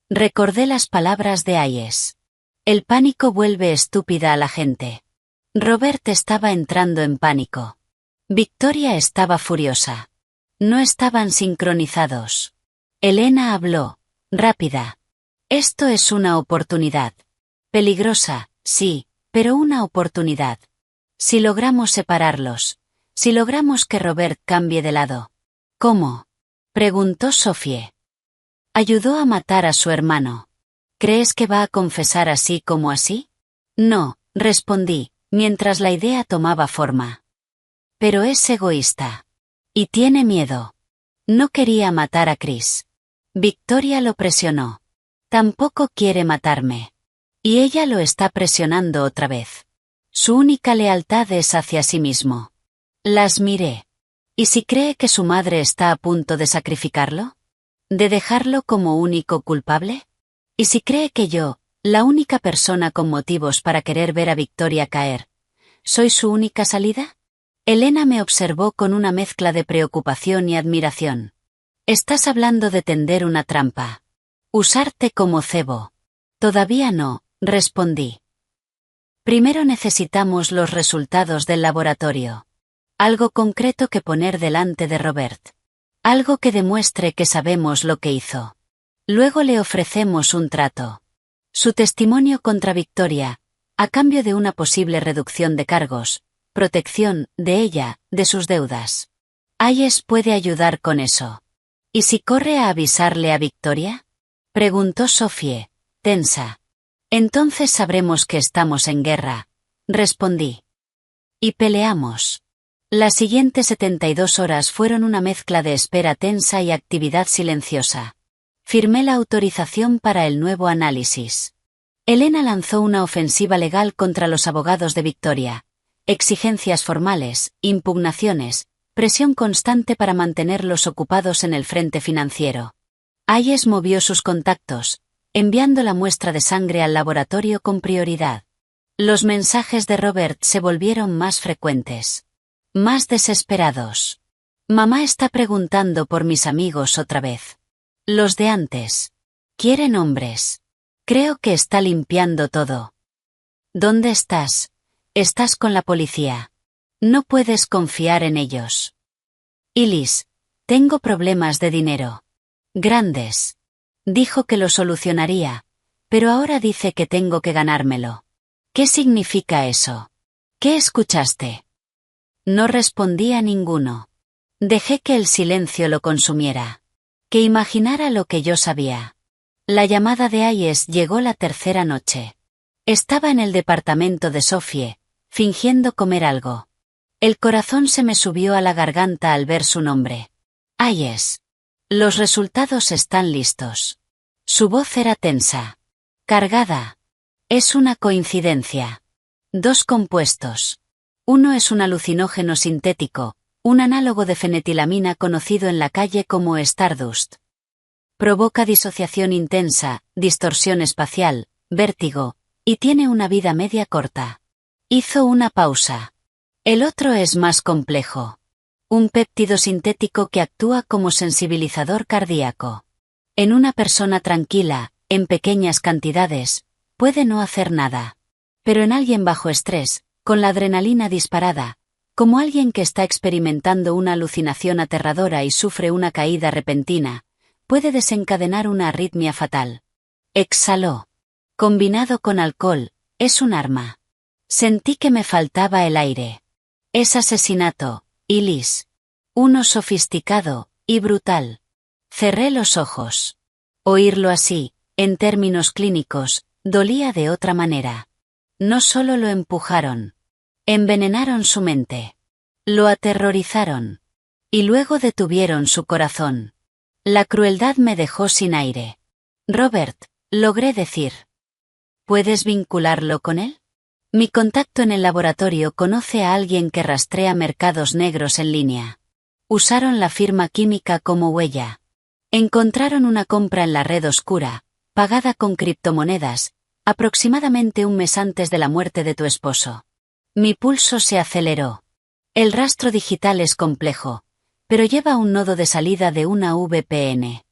Recordé las palabras de Hayes. El pánico vuelve estúpida a la gente. Robert estaba entrando en pánico. Victoria estaba furiosa. No estaban sincronizados. Elena habló, rápida. Esto es una oportunidad. Peligrosa, sí, pero una oportunidad. Si logramos separarlos, si logramos que Robert cambie de lado. ¿Cómo? Preguntó Sophie. Ayudó a matar a su hermano. ¿Crees que va a confesar así como así? No, respondí, mientras la idea tomaba forma. Pero es egoísta. Y tiene miedo. No quería matar a Chris. Victoria lo presionó. Tampoco quiere matarme. Y ella lo está presionando otra vez. Su única lealtad es hacia sí mismo. Las miré. ¿Y si cree que su madre está a punto de sacrificarlo? ¿De dejarlo como único culpable? ¿Y si cree que yo, la única persona con motivos para querer ver a Victoria caer, soy su única salida? Elena me observó con una mezcla de preocupación y admiración. Estás hablando de tender una trampa. Usarte como cebo. Todavía no, respondí. Primero necesitamos los resultados del laboratorio. Algo concreto que poner delante de Robert. Algo que demuestre que sabemos lo que hizo. Luego le ofrecemos un trato. Su testimonio contra Victoria, a cambio de una posible reducción de cargos, protección de ella, de sus deudas. Hayes puede ayudar con eso. ¿Y si corre a avisarle a Victoria? Preguntó Sophie, tensa. Entonces sabremos que estamos en guerra, respondí. Y peleamos. Las siguientes 72 horas fueron una mezcla de espera tensa y actividad silenciosa. Firmé la autorización para el nuevo análisis. Elena lanzó una ofensiva legal contra los abogados de Victoria. Exigencias formales, impugnaciones, presión constante para mantenerlos ocupados en el frente financiero. Hayes movió sus contactos, enviando la muestra de sangre al laboratorio con prioridad. Los mensajes de Robert se volvieron más frecuentes. Más desesperados. Mamá está preguntando por mis amigos otra vez. Los de antes. Quieren hombres. Creo que está limpiando todo. ¿Dónde estás? Estás con la policía. No puedes confiar en ellos. Ilis, tengo problemas de dinero. Grandes. Dijo que lo solucionaría, pero ahora dice que tengo que ganármelo. ¿Qué significa eso? ¿Qué escuchaste? No respondí a ninguno. Dejé que el silencio lo consumiera. Que imaginara lo que yo sabía. La llamada de Hayes llegó la tercera noche. Estaba en el departamento de Sophie, fingiendo comer algo. El corazón se me subió a la garganta al ver su nombre. Hayes. Los resultados están listos. Su voz era tensa. Cargada. Es una coincidencia. 2 compuestos. Uno es un alucinógeno sintético, un análogo de fenetilamina conocido en la calle como Stardust. Provoca disociación intensa, distorsión espacial, vértigo, y tiene una vida media corta. Hizo una pausa. El otro es más complejo. Un péptido sintético que actúa como sensibilizador cardíaco. En una persona tranquila, en pequeñas cantidades, puede no hacer nada. Pero en alguien bajo estrés, con la adrenalina disparada, como alguien que está experimentando una alucinación aterradora y sufre una caída repentina, puede desencadenar una arritmia fatal. Exhaló. Combinado con alcohol, es un arma. Sentí que me faltaba el aire. Es asesinato, Ilis. Uno sofisticado y brutal. Cerré los ojos. Oírlo así, en términos clínicos, dolía de otra manera. No solo lo empujaron. Envenenaron su mente. Lo aterrorizaron. Y luego detuvieron su corazón. La crueldad me dejó sin aire. Robert, logré decir. ¿Puedes vincularlo con él? Mi contacto en el laboratorio conoce a alguien que rastrea mercados negros en línea. Usaron la firma química como huella. Encontraron una compra en la red oscura, pagada con criptomonedas, aproximadamente un mes antes de la muerte de tu esposo. Mi pulso se aceleró. El rastro digital es complejo, pero lleva un nodo de salida de una VPN.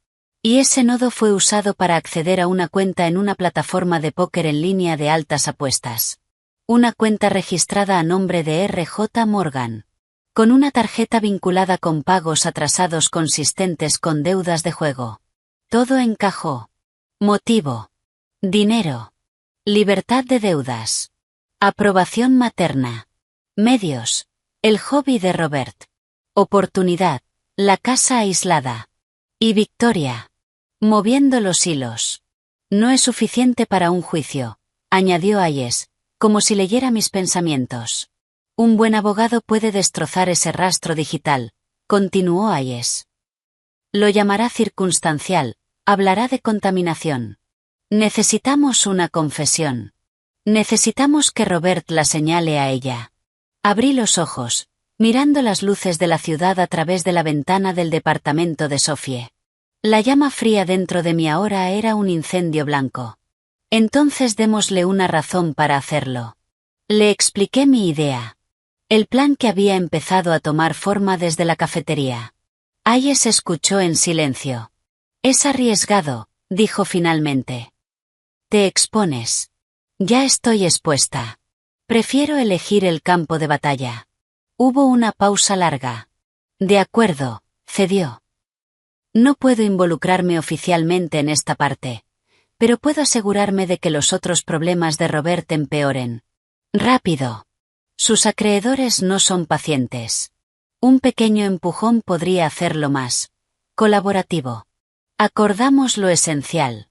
Y ese nodo fue usado para acceder a una cuenta en una plataforma de póker en línea de altas apuestas. Una cuenta registrada a nombre de R.J. Morgan. Con una tarjeta vinculada con pagos atrasados consistentes con deudas de juego. Todo encajó. Motivo. Dinero. Libertad de deudas. Aprobación materna. Medios. El hobby de Robert. Oportunidad. La casa aislada. Y victoria. Moviendo los hilos. No es suficiente para un juicio, añadió Hayes, como si leyera mis pensamientos. Un buen abogado puede destrozar ese rastro digital, continuó Hayes. Lo llamará circunstancial, hablará de contaminación. Necesitamos una confesión. Necesitamos que Robert la señale a ella. Abrí los ojos, mirando las luces de la ciudad a través de la ventana del departamento de Sophie. La llama fría dentro de mí ahora era un incendio blanco. Entonces démosle una razón para hacerlo. Le expliqué mi idea. El plan que había empezado a tomar forma desde la cafetería. Hayes escuchó en silencio. Es arriesgado, dijo finalmente. Te expones. Ya estoy expuesta. Prefiero elegir el campo de batalla. Hubo una pausa larga. De acuerdo, cedió. No puedo involucrarme oficialmente en esta parte, pero puedo asegurarme de que los otros problemas de Robert empeoren. Rápido. Sus acreedores no son pacientes. Un pequeño empujón podría hacerlo más colaborativo. Acordamos lo esencial.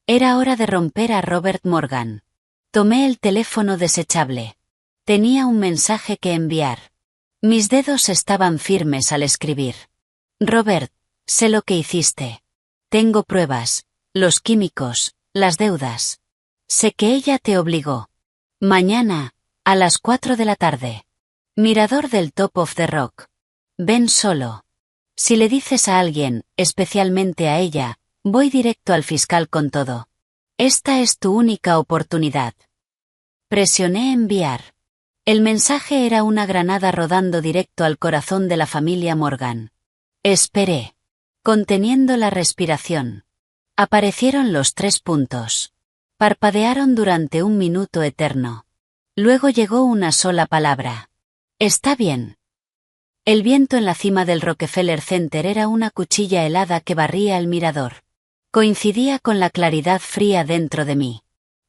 Era hora de romper a Robert Morgan. Tomé el teléfono desechable. Tenía un mensaje que enviar. Mis dedos estaban firmes al escribir. Robert, sé lo que hiciste. Tengo pruebas, los químicos, las deudas. Sé que ella te obligó. Mañana, a las 4 de la tarde. Mirador del Top of the Rock. Ven solo. Si le dices a alguien, especialmente a ella, voy directo al fiscal con todo. Esta es tu única oportunidad. Presioné enviar. El mensaje era una granada rodando directo al corazón de la familia Morgan. Esperé. Conteniendo la respiración. Aparecieron los 3 puntos. Parpadearon durante un minuto eterno. Luego llegó una sola palabra. Está bien. El viento en la cima del Rockefeller Center era una cuchilla helada que barría el mirador. Coincidía con la claridad fría dentro de mí.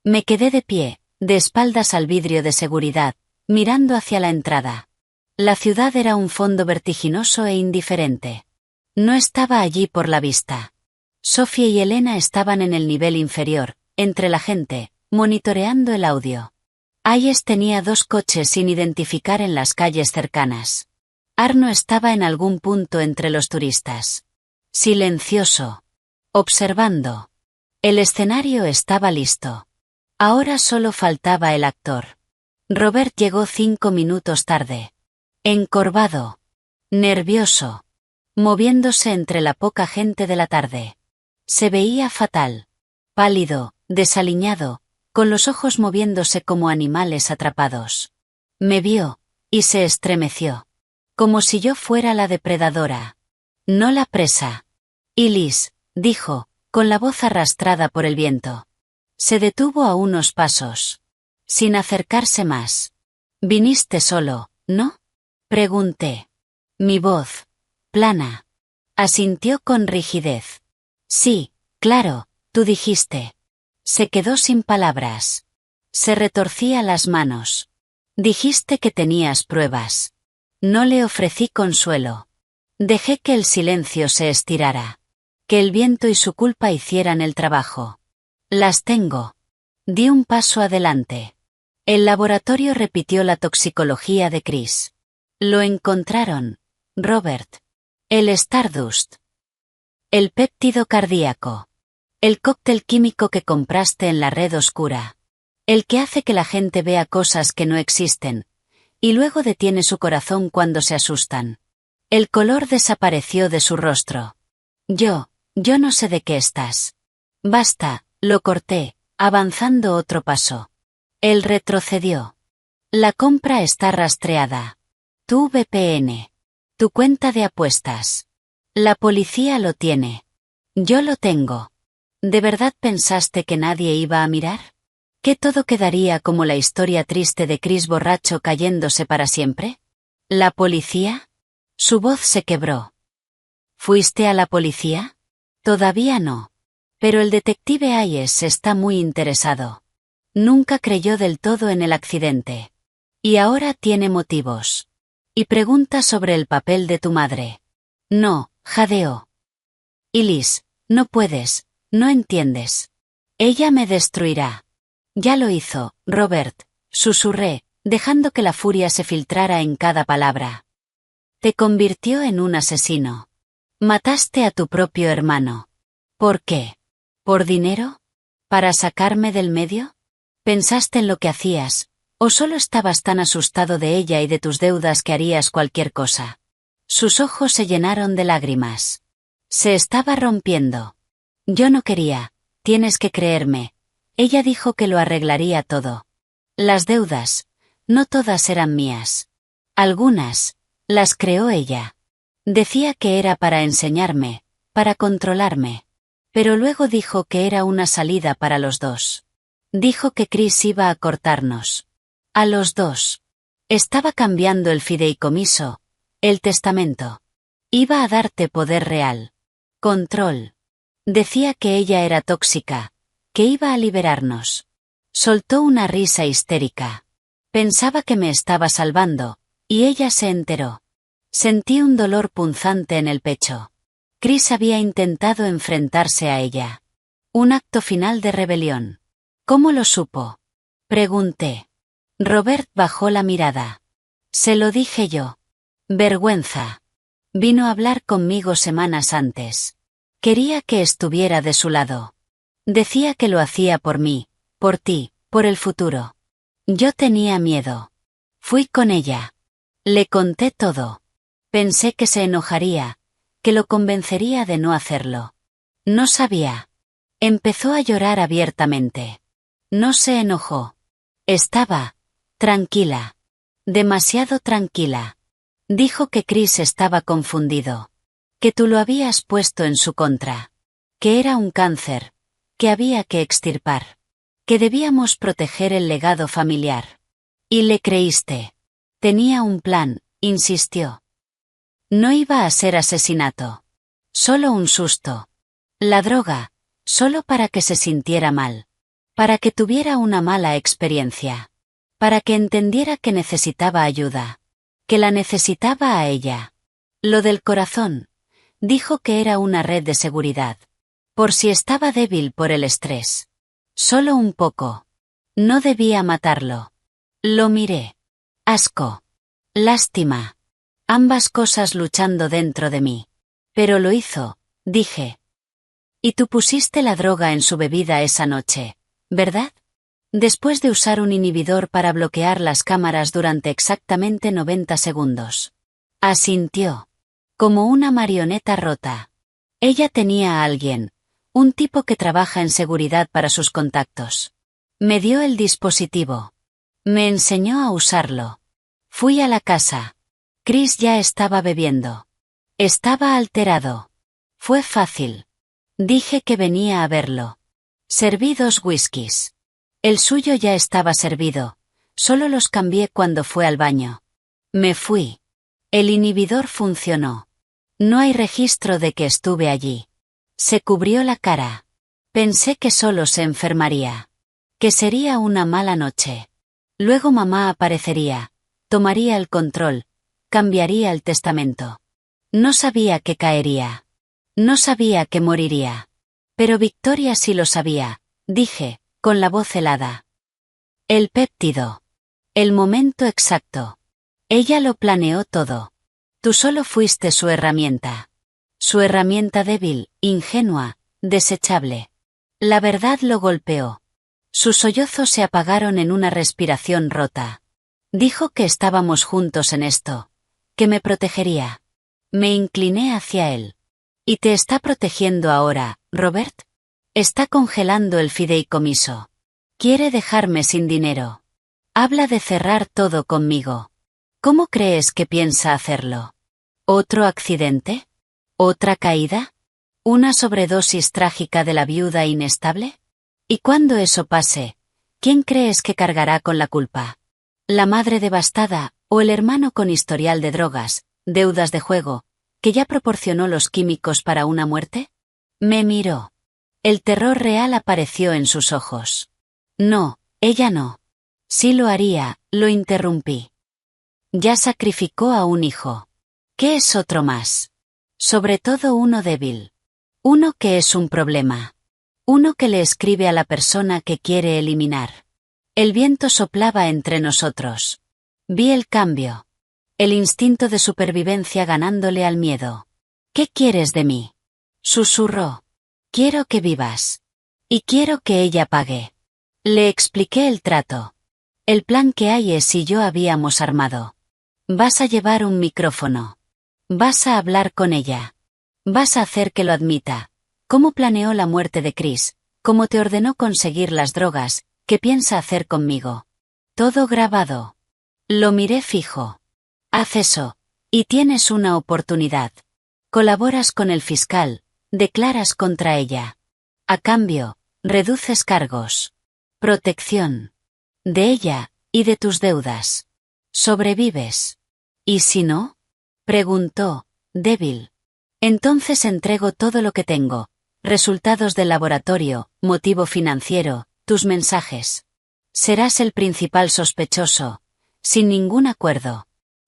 Me quedé de pie, de espaldas al vidrio de seguridad, mirando hacia la entrada. La ciudad era un fondo vertiginoso e indiferente. No estaba allí por la vista. Sophie y Elena estaban en el nivel inferior, entre la gente, monitoreando el audio. Hayes tenía 2 coches sin identificar en las calles cercanas. Arno estaba en algún punto entre los turistas. Silencioso. Observando. El escenario estaba listo. Ahora solo faltaba el actor. Robert llegó 5 minutos tarde. Encorvado. Nervioso. Moviéndose entre la poca gente de la tarde. Se veía fatal. Pálido, desaliñado, con los ojos moviéndose como animales atrapados. Me vio, y se estremeció. Como si yo fuera la depredadora. No la presa. Elise, dijo, con la voz arrastrada por el viento. Se detuvo a unos pasos. Sin acercarse más. «Viniste solo, ¿no?», pregunté. Mi voz, plana. Asintió con rigidez. «Sí, claro, tú dijiste». Se quedó sin palabras. Se retorcía las manos. «Dijiste que tenías pruebas». No le ofrecí consuelo. Dejé que el silencio se estirara. Que el viento y su culpa hicieran el trabajo. «Las tengo». Di un paso adelante. El laboratorio repitió la toxicología de Chris. Lo encontraron, Robert. El Stardust. El péptido cardíaco. El cóctel químico que compraste en la red oscura. El que hace que la gente vea cosas que no existen, y luego detiene su corazón cuando se asustan. El color desapareció de su rostro. Yo no sé de qué estás. Basta, lo corté, avanzando otro paso. Él retrocedió. La compra está rastreada. Tu VPN. Tu cuenta de apuestas. La policía lo tiene. Yo lo tengo. ¿De verdad pensaste que nadie iba a mirar? ¿Que todo quedaría como la historia triste de Chris borracho cayéndose para siempre? ¿La policía? Su voz se quebró. ¿Fuiste a la policía? Todavía no. Pero el detective Hayes está muy interesado. Nunca creyó del todo en el accidente. Y ahora tiene motivos. Y pregunta sobre el papel de tu madre. No, jadeó. Elise, no puedes, no entiendes. Ella me destruirá. Ya lo hizo, Robert, susurré, dejando que la furia se filtrara en cada palabra. Te convirtió en un asesino. Mataste a tu propio hermano. ¿Por qué? ¿Por dinero? ¿Para sacarme del medio? ¿Pensaste en lo que hacías, o solo estabas tan asustado de ella y de tus deudas que harías cualquier cosa? Sus ojos se llenaron de lágrimas. Se estaba rompiendo. Yo no quería, tienes que creerme. Ella dijo que lo arreglaría todo. Las deudas, no todas eran mías. Algunas, las creó ella. Decía que era para enseñarme, para controlarme. Pero luego dijo que era una salida para los dos. Dijo que Chris iba a cortarnos. A los dos. Estaba cambiando el fideicomiso, el testamento. Iba a darte poder real. Control. Decía que ella era tóxica, que iba a liberarnos. Soltó una risa histérica. Pensaba que me estaba salvando, y ella se enteró. Sentí un dolor punzante en el pecho. Chris había intentado enfrentarse a ella. Un acto final de rebelión. ¿Cómo lo supo? Pregunté. Robert bajó la mirada. Se lo dije yo. Vergüenza. Vino a hablar conmigo semanas antes. Quería que estuviera de su lado. Decía que lo hacía por mí, por ti, por el futuro. Yo tenía miedo. Fui con ella. Le conté todo. Pensé que se enojaría, que lo convencería de no hacerlo. No sabía. Empezó a llorar abiertamente. No se enojó. Estaba tranquila. Demasiado tranquila. Dijo que Chris estaba confundido. Que tú lo habías puesto en su contra. Que era un cáncer. Que había que extirpar. Que debíamos proteger el legado familiar. Y le creíste. Tenía un plan, insistió. No iba a ser asesinato. Solo un susto. La droga, solo para que se sintiera mal. Para que tuviera una mala experiencia. Para que entendiera que necesitaba ayuda. Que la necesitaba a ella. Lo del corazón. Dijo que era una red de seguridad. Por si estaba débil por el estrés. Solo un poco. No debía matarlo. Lo miré. Asco. Lástima. Ambas cosas luchando dentro de mí. Pero lo hizo, dije. Y tú pusiste la droga en su bebida esa noche, ¿verdad? Después de usar un inhibidor para bloquear las cámaras durante exactamente 90 segundos. Asintió. Como una marioneta rota. Ella tenía a alguien, un tipo que trabaja en seguridad para sus contactos. Me dio el dispositivo. Me enseñó a usarlo. Fui a la casa. Chris ya estaba bebiendo. Estaba alterado. Fue fácil. Dije que venía a verlo. Serví 2 whiskies. El suyo ya estaba servido. Solo los cambié cuando fue al baño. Me fui. El inhibidor funcionó. No hay registro de que estuve allí. Se cubrió la cara. Pensé que solo se enfermaría. Que sería una mala noche. Luego mamá aparecería. Tomaría el control. Cambiaría el testamento. No sabía que caería. No sabía que moriría. Pero Victoria sí lo sabía, dije, con la voz helada. El péptido. El momento exacto. Ella lo planeó todo. Tú solo fuiste su herramienta. Su herramienta débil, ingenua, desechable. La verdad lo golpeó. Sus sollozos se apagaron en una respiración rota. Dijo que estábamos juntos en esto. Que me protegería. Me incliné hacia él. ¿Y te está protegiendo ahora, Robert? Está congelando el fideicomiso. Quiere dejarme sin dinero. Habla de cerrar todo conmigo. ¿Cómo crees que piensa hacerlo? ¿Otro accidente? ¿Otra caída? ¿Una sobredosis trágica de la viuda inestable? Y cuando eso pase, ¿quién crees que cargará con la culpa? ¿La madre devastada o el hermano con historial de drogas, deudas de juego, que ya proporcionó los químicos para una muerte? Me miró. El terror real apareció en sus ojos. No, ella no. Sí lo haría, lo interrumpí. Ya sacrificó a un hijo. ¿Qué es otro más? Sobre todo uno débil. Uno que es un problema. Uno que le escribe a la persona que quiere eliminar. El viento soplaba entre nosotros. Vi el cambio. El instinto de supervivencia ganándole al miedo. ¿Qué quieres de mí? Susurró. Quiero que vivas. Y quiero que ella pague. Le expliqué el trato. El plan que Hayes y yo habíamos armado. Vas a llevar un micrófono. Vas a hablar con ella. Vas a hacer que lo admita. ¿Cómo planeó la muerte de Chris? ¿Cómo te ordenó conseguir las drogas? ¿Qué piensa hacer conmigo? Todo grabado. Lo miré fijo. Haz eso. Y tienes una oportunidad. Colaboras con el fiscal. Declaras contra ella. A cambio, reduces cargos. Protección. De ella, y de tus deudas. Sobrevives. ¿Y si no? Preguntó, débil. Entonces entrego todo lo que tengo. Resultados del laboratorio, motivo financiero, tus mensajes. Serás el principal sospechoso. Sin ningún acuerdo.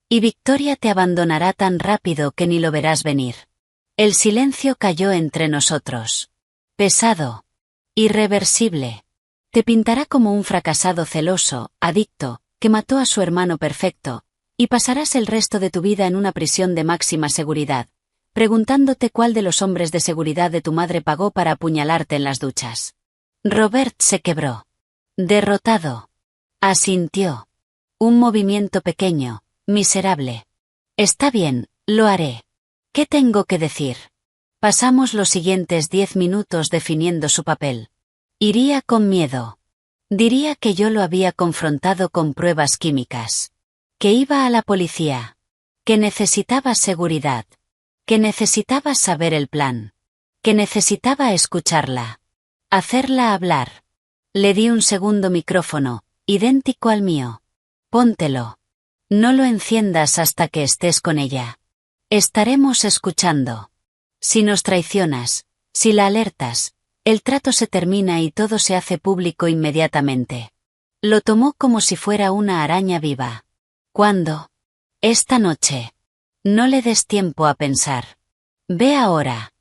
Y Victoria te abandonará tan rápido que ni lo verás venir. El silencio cayó entre nosotros. Pesado. Irreversible. Te pintará como un fracasado celoso, adicto, que mató a su hermano perfecto, y pasarás el resto de tu vida en una prisión de máxima seguridad, preguntándote cuál de los hombres de seguridad de tu madre pagó para apuñalarte en las duchas. Robert se quebró. Derrotado. Asintió. Un movimiento pequeño, miserable. Está bien, lo haré. ¿Qué tengo que decir? Pasamos los siguientes 10 minutos definiendo su papel. Iría con miedo. Diría que yo lo había confrontado con pruebas químicas. Que iba a la policía. Que necesitaba seguridad. Que necesitaba saber el plan. Que necesitaba escucharla. Hacerla hablar. Le di un segundo micrófono, idéntico al mío. Póntelo. No lo enciendas hasta que estés con ella. Estaremos escuchando. Si nos traicionas, si la alertas, el trato se termina y todo se hace público inmediatamente. Lo tomó como si fuera una araña viva. ¿Cuándo? Esta noche. No le des tiempo a pensar. Ve ahora.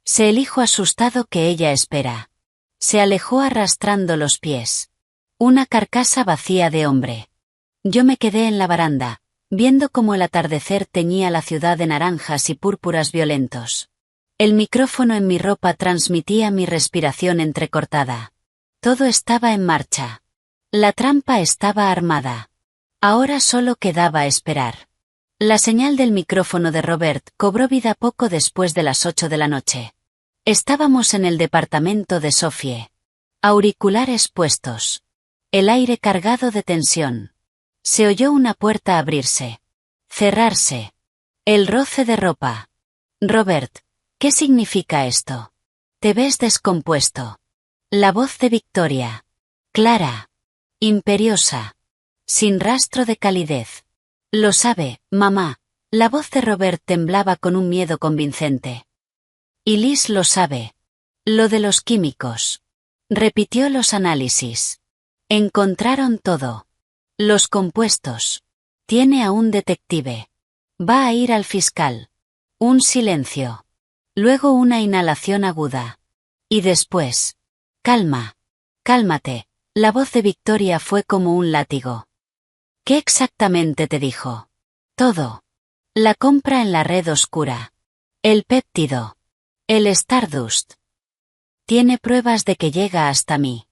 Se elijo asustado que ella espera. Se alejó arrastrando los pies. Una carcasa vacía de hombre. Yo me quedé en la baranda, viendo cómo el atardecer teñía la ciudad de naranjas y púrpuras violentos. El micrófono en mi ropa transmitía mi respiración entrecortada. Todo estaba en marcha. La trampa estaba armada. Ahora solo quedaba esperar. La señal del micrófono de Robert cobró vida poco después de las 8 de la noche. Estábamos en el departamento de Sophie. Auriculares puestos. El aire cargado de tensión. Se oyó una puerta abrirse. Cerrarse. El roce de ropa. Robert, ¿qué significa esto? Te ves descompuesto. La voz de Victoria. Clara. Imperiosa. Sin rastro de calidez. Lo sabe, mamá. La voz de Robert temblaba con un miedo convincente. Y Liz lo sabe. Lo de los químicos. Repitió los análisis. Encontraron todo. Los compuestos. Tiene a un detective. Va a ir al fiscal. Un silencio. Luego una inhalación aguda. Y después. Calma. Cálmate. La voz de Victoria fue como un látigo. ¿Qué exactamente te dijo? Todo. La compra en la red oscura. El péptido. El Stardust. Tiene pruebas de que llega hasta mí.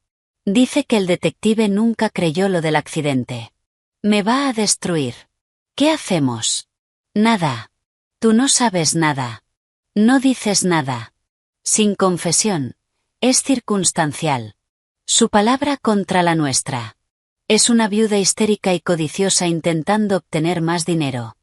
Dice que el detective nunca creyó lo del accidente. Me va a destruir. ¿Qué hacemos? Nada. Tú no sabes nada. No dices nada. Sin confesión. Es circunstancial. Su palabra contra la nuestra. Es una viuda histérica y codiciosa intentando obtener más dinero.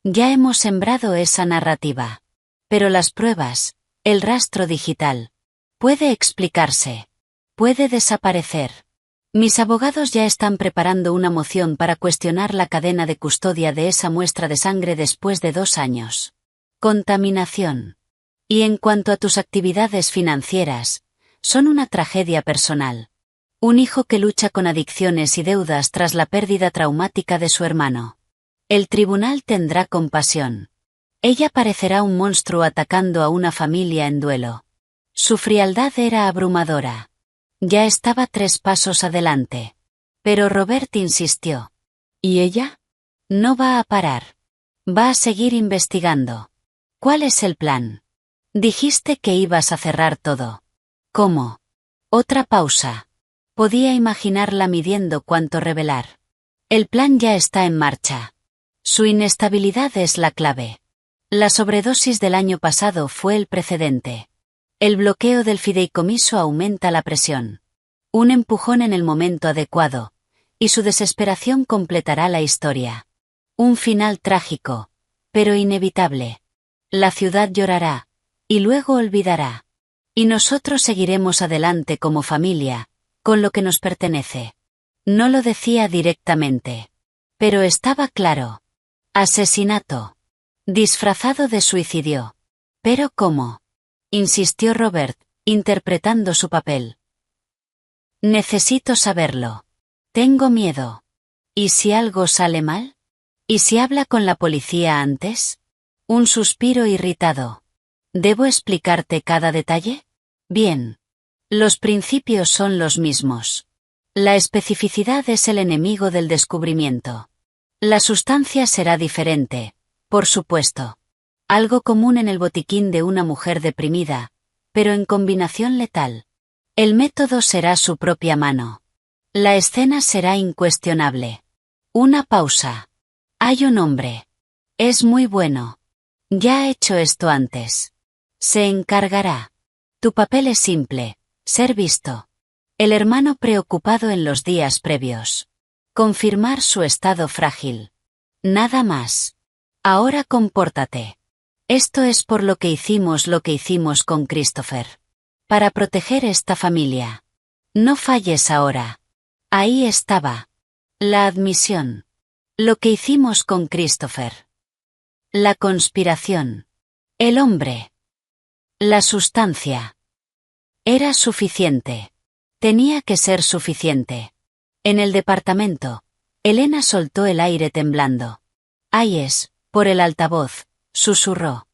Ya hemos sembrado esa narrativa. Pero las pruebas, el rastro digital, puede explicarse. Puede desaparecer. Mis abogados ya están preparando una moción para cuestionar la cadena de custodia de esa muestra de sangre después de 2 años. Contaminación. Y en cuanto a tus actividades financieras, son una tragedia personal. Un hijo que lucha con adicciones y deudas tras la pérdida traumática de su hermano. El tribunal tendrá compasión. Ella parecerá un monstruo atacando a una familia en duelo. Su frialdad era abrumadora. Ya estaba 3 pasos adelante. Pero Robert insistió. ¿Y ella? No va a parar. Va a seguir investigando. ¿Cuál es el plan? Dijiste que ibas a cerrar todo. ¿Cómo? Otra pausa. Podía imaginarla midiendo cuánto revelar. El plan ya está en marcha. Su inestabilidad es la clave. La sobredosis del año pasado fue el precedente. El bloqueo del fideicomiso aumenta la presión. Un empujón en el momento adecuado, y su desesperación completará la historia. Un final trágico, pero inevitable. La ciudad llorará, y luego olvidará. Y nosotros seguiremos adelante como familia, con lo que nos pertenece. No lo decía directamente. Pero estaba claro. Asesinato. Disfrazado de suicidio. ¿Pero cómo? Insistió Robert, interpretando su papel. Necesito saberlo. Tengo miedo. ¿Y si algo sale mal? ¿Y si habla con la policía antes? Un suspiro irritado. ¿Debo explicarte cada detalle? Bien. Los principios son los mismos. La especificidad es el enemigo del descubrimiento. La sustancia será diferente, por supuesto. Algo común en el botiquín de una mujer deprimida, pero en combinación letal. El método será su propia mano. La escena será incuestionable. Una pausa. Hay un hombre. Es muy bueno. Ya ha hecho esto antes. Se encargará. Tu papel es simple, ser visto. El hermano preocupado en los días previos. Confirmar su estado frágil. Nada más. Ahora compórtate. Esto es por lo que hicimos con Christopher. Para proteger esta familia. No falles ahora. Ahí estaba. La admisión. Lo que hicimos con Christopher. La conspiración. El hombre. La sustancia. Era suficiente. Tenía que ser suficiente. En el departamento, Elena soltó el aire temblando. Hayes, por el altavoz, susurró.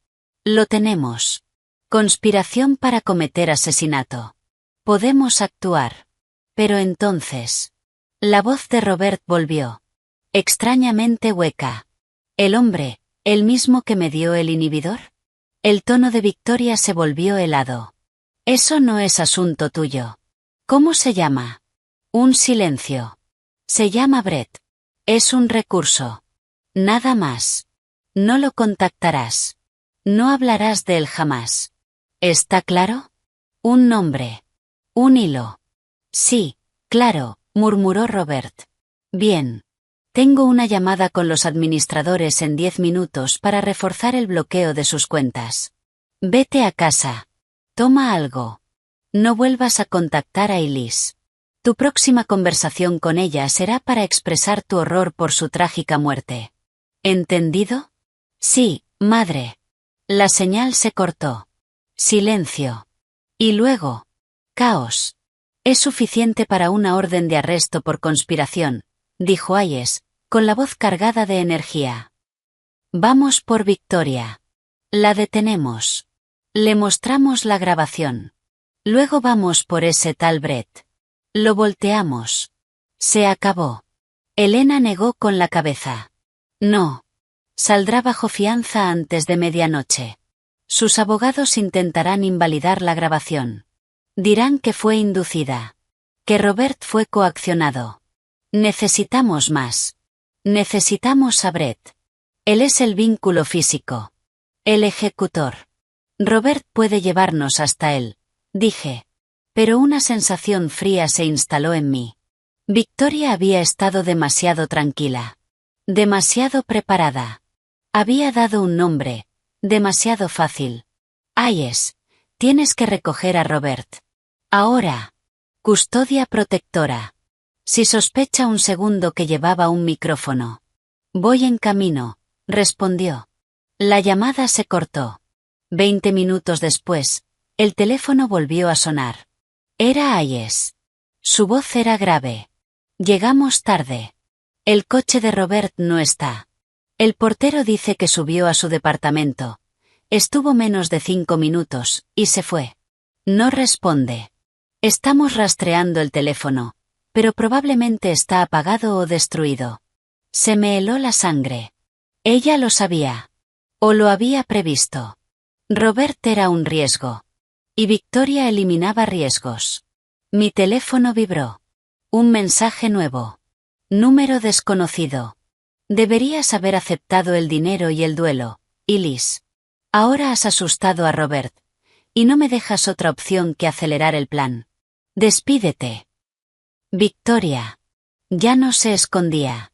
Lo tenemos. Conspiración para cometer asesinato. Podemos actuar. Pero entonces. La voz de Robert volvió. Extrañamente hueca. ¿El hombre, el mismo que me dio el inhibidor? El tono de Victoria se volvió helado. Eso no es asunto tuyo. ¿Cómo se llama? Un silencio. Se llama Brett. Es un recurso. Nada más. No lo contactarás. No hablarás de él jamás. ¿Está claro? Un nombre. Un hilo. Sí, claro, murmuró Robert. Bien. Tengo una llamada con los administradores en 10 minutos para reforzar el bloqueo de sus cuentas. Vete a casa. Toma algo. No vuelvas a contactar a Elise. Tu próxima conversación con ella será para expresar tu horror por su trágica muerte. ¿Entendido? Sí, madre. La señal se cortó. Silencio. Y luego. Caos. Es suficiente para una orden de arresto por conspiración, dijo Hayes, con la voz cargada de energía. Vamos por Victoria. La detenemos. Le mostramos la grabación. Luego vamos por ese tal Brett. Lo volteamos. Se acabó. Elena negó con la cabeza. No. Saldrá bajo fianza antes de medianoche. Sus abogados intentarán invalidar la grabación. Dirán que fue inducida. Que Robert fue coaccionado. Necesitamos más. Necesitamos a Brett. Él es el vínculo físico. El ejecutor. Robert puede llevarnos hasta él, dije. Pero una sensación fría se instaló en mí. Victoria había estado demasiado tranquila. Demasiado preparada. Había dado un nombre. Demasiado fácil. Hayes, tienes que recoger a Robert. Ahora. Custodia protectora. Si sospecha un segundo que llevaba un micrófono. Voy en camino, respondió. La llamada se cortó. 20 minutos después, el teléfono volvió a sonar. Era Hayes. Su voz era grave. Llegamos tarde. El coche de Robert no está. El portero dice que subió a su departamento. Estuvo menos de 5 minutos, y se fue. No responde. Estamos rastreando el teléfono, pero probablemente está apagado o destruido. Se me heló la sangre. Ella lo sabía. O lo había previsto. Robert era un riesgo. Y Victoria eliminaba riesgos. Mi teléfono vibró. Un mensaje nuevo. Número desconocido. Deberías haber aceptado el dinero y el duelo, Elise. Ahora has asustado a Robert. Y no me dejas otra opción que acelerar el plan. Despídete. Victoria. Ya no se escondía.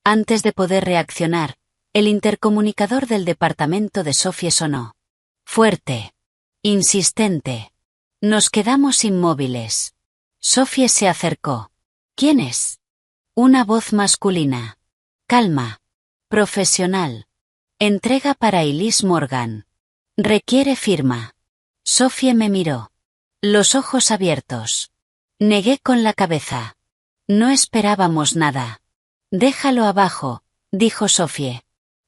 Antes de poder reaccionar, el intercomunicador del departamento de Sophie sonó. Fuerte. Insistente. Nos quedamos inmóviles. Sophie se acercó. ¿Quién es? Una voz masculina. Calma. Profesional. Entrega para Elise Morgan. Requiere firma. Sophie me miró. Los ojos abiertos. Negué con la cabeza. No esperábamos nada. Déjalo abajo, dijo Sophie.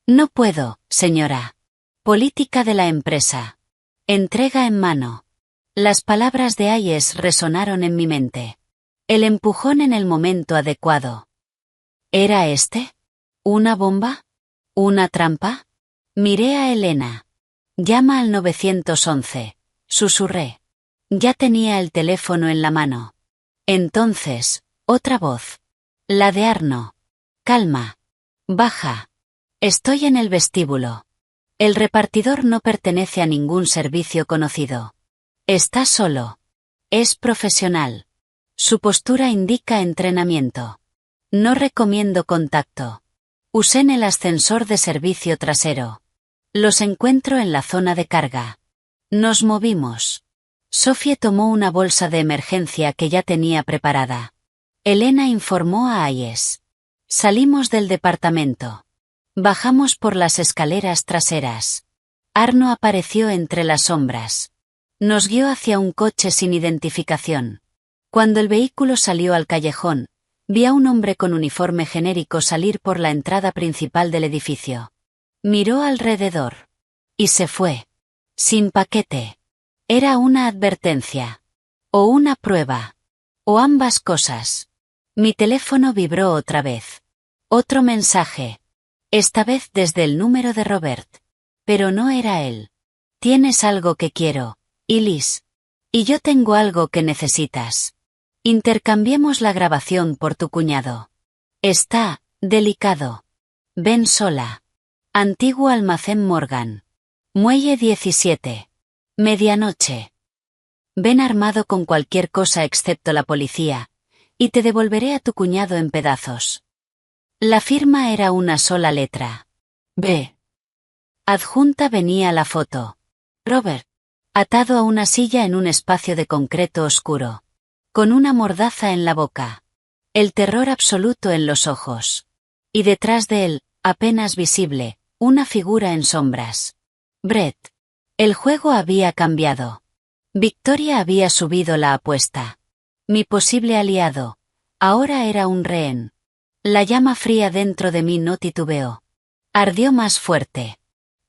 No puedo, señora. Política de la empresa. Entrega en mano. Las palabras de Hayes resonaron en mi mente. El empujón en el momento adecuado. ¿Era este? ¿Una bomba? ¿Una trampa? Miré a Elena. Llama al 911, susurré. Ya tenía el teléfono en la mano. Entonces, otra voz. La de Arno. Calma. Baja. Estoy en el vestíbulo. El repartidor no pertenece a ningún servicio conocido. Está solo. Es profesional. Su postura indica entrenamiento. No recomiendo contacto. Usen el ascensor de servicio trasero. Los encuentro en la zona de carga. Nos movimos. Sophie tomó una bolsa de emergencia que ya tenía preparada. Elena informó a Hayes. Salimos del departamento. Bajamos por las escaleras traseras. Arno apareció entre las sombras. Nos guió hacia un coche sin identificación. Cuando el vehículo salió al callejón, vi a un hombre con uniforme genérico salir por la entrada principal del edificio. Miró alrededor. Y se fue. Sin paquete. Era una advertencia. O una prueba. O ambas cosas. Mi teléfono vibró otra vez. Otro mensaje. Esta vez desde el número de Robert. Pero no era él. Tienes algo que quiero, Elise. Y yo tengo algo que necesitas. Intercambiemos la grabación por tu cuñado. Está delicado. Ven sola. Antiguo almacén Morgan. Muelle 17. Medianoche. Ven armado con cualquier cosa excepto la policía, y te devolveré a tu cuñado en pedazos. La firma era una sola letra. B. Adjunta venía la foto. Robert. Atado a una silla en un espacio de concreto oscuro. Con una mordaza en la boca. El terror absoluto en los ojos. Y detrás de él, apenas visible, una figura en sombras. Brett. El juego había cambiado. Victoria había subido la apuesta. Mi posible aliado. Ahora era un rehén. La llama fría dentro de mí no titubeó. Ardió más fuerte.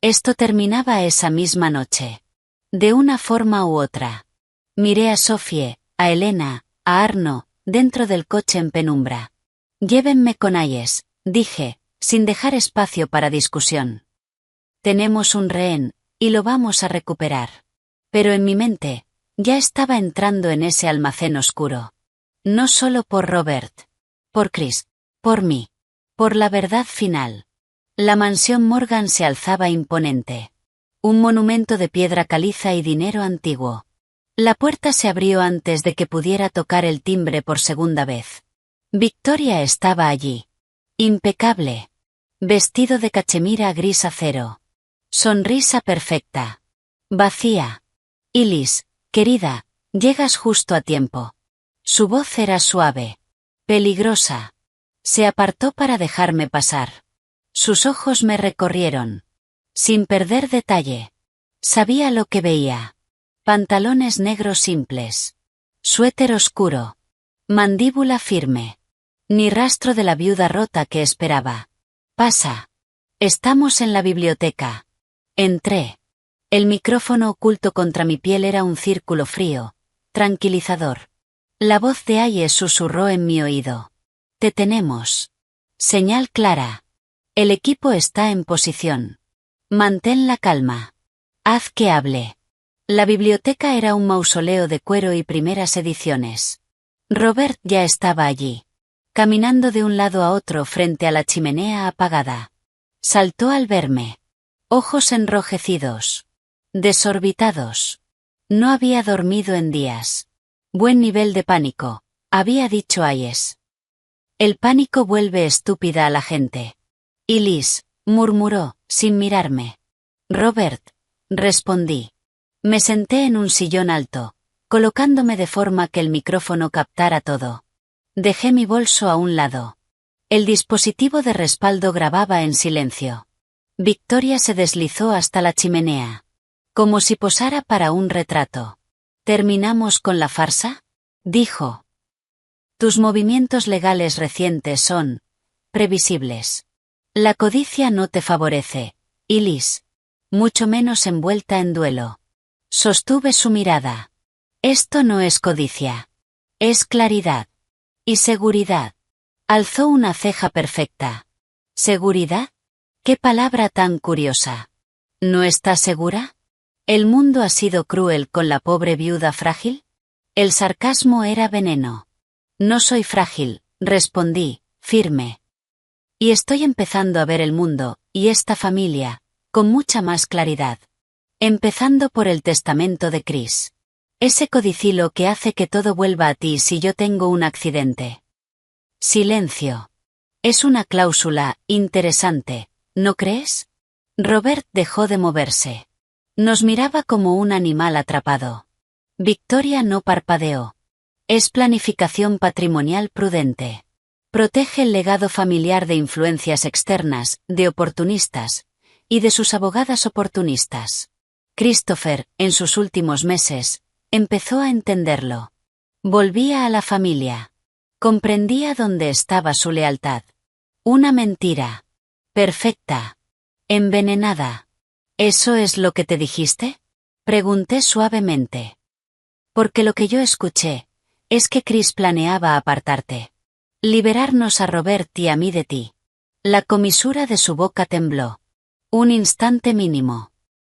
Esto terminaba esa misma noche. De una forma u otra. Miré a Sophie, a Elena, a Arno, dentro del coche en penumbra. Llévenme con Hayes, dije, sin dejar espacio para discusión. Tenemos un rehén, y lo vamos a recuperar. Pero en mi mente, ya estaba entrando en ese almacén oscuro. No solo por Robert. Por Chris. Por mí. Por la verdad final. La mansión Morgan se alzaba imponente. Un monumento de piedra caliza y dinero antiguo. La puerta se abrió antes de que pudiera tocar el timbre por segunda vez. Victoria estaba allí. Impecable. Vestido de cachemira gris acero. Sonrisa perfecta. Vacía. Elise, querida, llegas justo a tiempo. Su voz era suave. Peligrosa. Se apartó para dejarme pasar. Sus ojos me recorrieron. Sin perder detalle. Sabía lo que veía. Pantalones negros simples. Suéter oscuro. Mandíbula firme. Ni rastro de la viuda rota que esperaba. Pasa. Estamos en la biblioteca. Entré. El micrófono oculto contra mi piel era un círculo frío, tranquilizador. La voz de Hayes susurró en mi oído. Te tenemos. Señal clara. El equipo está en posición. Mantén la calma. Haz que hable. La biblioteca era un mausoleo de cuero y primeras ediciones. Robert ya estaba allí. Caminando de un lado a otro frente a la chimenea apagada. Saltó al verme. Ojos enrojecidos. Desorbitados. No había dormido en días. Buen nivel de pánico, había dicho Hayes. El pánico vuelve estúpida a la gente. Elise, murmuró, sin mirarme. Robert, respondí. Me senté en un sillón alto, colocándome de forma que el micrófono captara todo. Dejé mi bolso a un lado. El dispositivo de respaldo grababa en silencio. Victoria se deslizó hasta la chimenea. Como si posara para un retrato. ¿Terminamos con la farsa? Dijo. Tus movimientos legales recientes son previsibles. La codicia no te favorece, Elise. Mucho menos envuelta en duelo. Sostuve su mirada. Esto no es codicia. Es claridad. Y seguridad. Alzó una ceja perfecta. ¿Seguridad? ¿Qué palabra tan curiosa? ¿No estás segura? ¿El mundo ha sido cruel con la pobre viuda frágil? El sarcasmo era veneno. No soy frágil, respondí, firme. Y estoy empezando a ver el mundo, y esta familia, con mucha más claridad. Empezando por el testamento de Chris. Ese codicilo que hace que todo vuelva a ti si yo tengo un accidente. Silencio. Es una cláusula interesante, ¿no crees? Robert dejó de moverse. Nos miraba como un animal atrapado. Victoria no parpadeó. Es planificación patrimonial prudente. Protege el legado familiar de influencias externas, de oportunistas, y de sus abogadas oportunistas. Christopher, en sus últimos meses, empezó a entenderlo. Volvía a la familia. Comprendía dónde estaba su lealtad. Una mentira. Perfecta. Envenenada. ¿Eso es lo que te dijiste? Pregunté suavemente. Porque lo que yo escuché es que Chris planeaba apartarte. Liberarnos a Robert y a mí de ti. La comisura de su boca tembló. Un instante mínimo.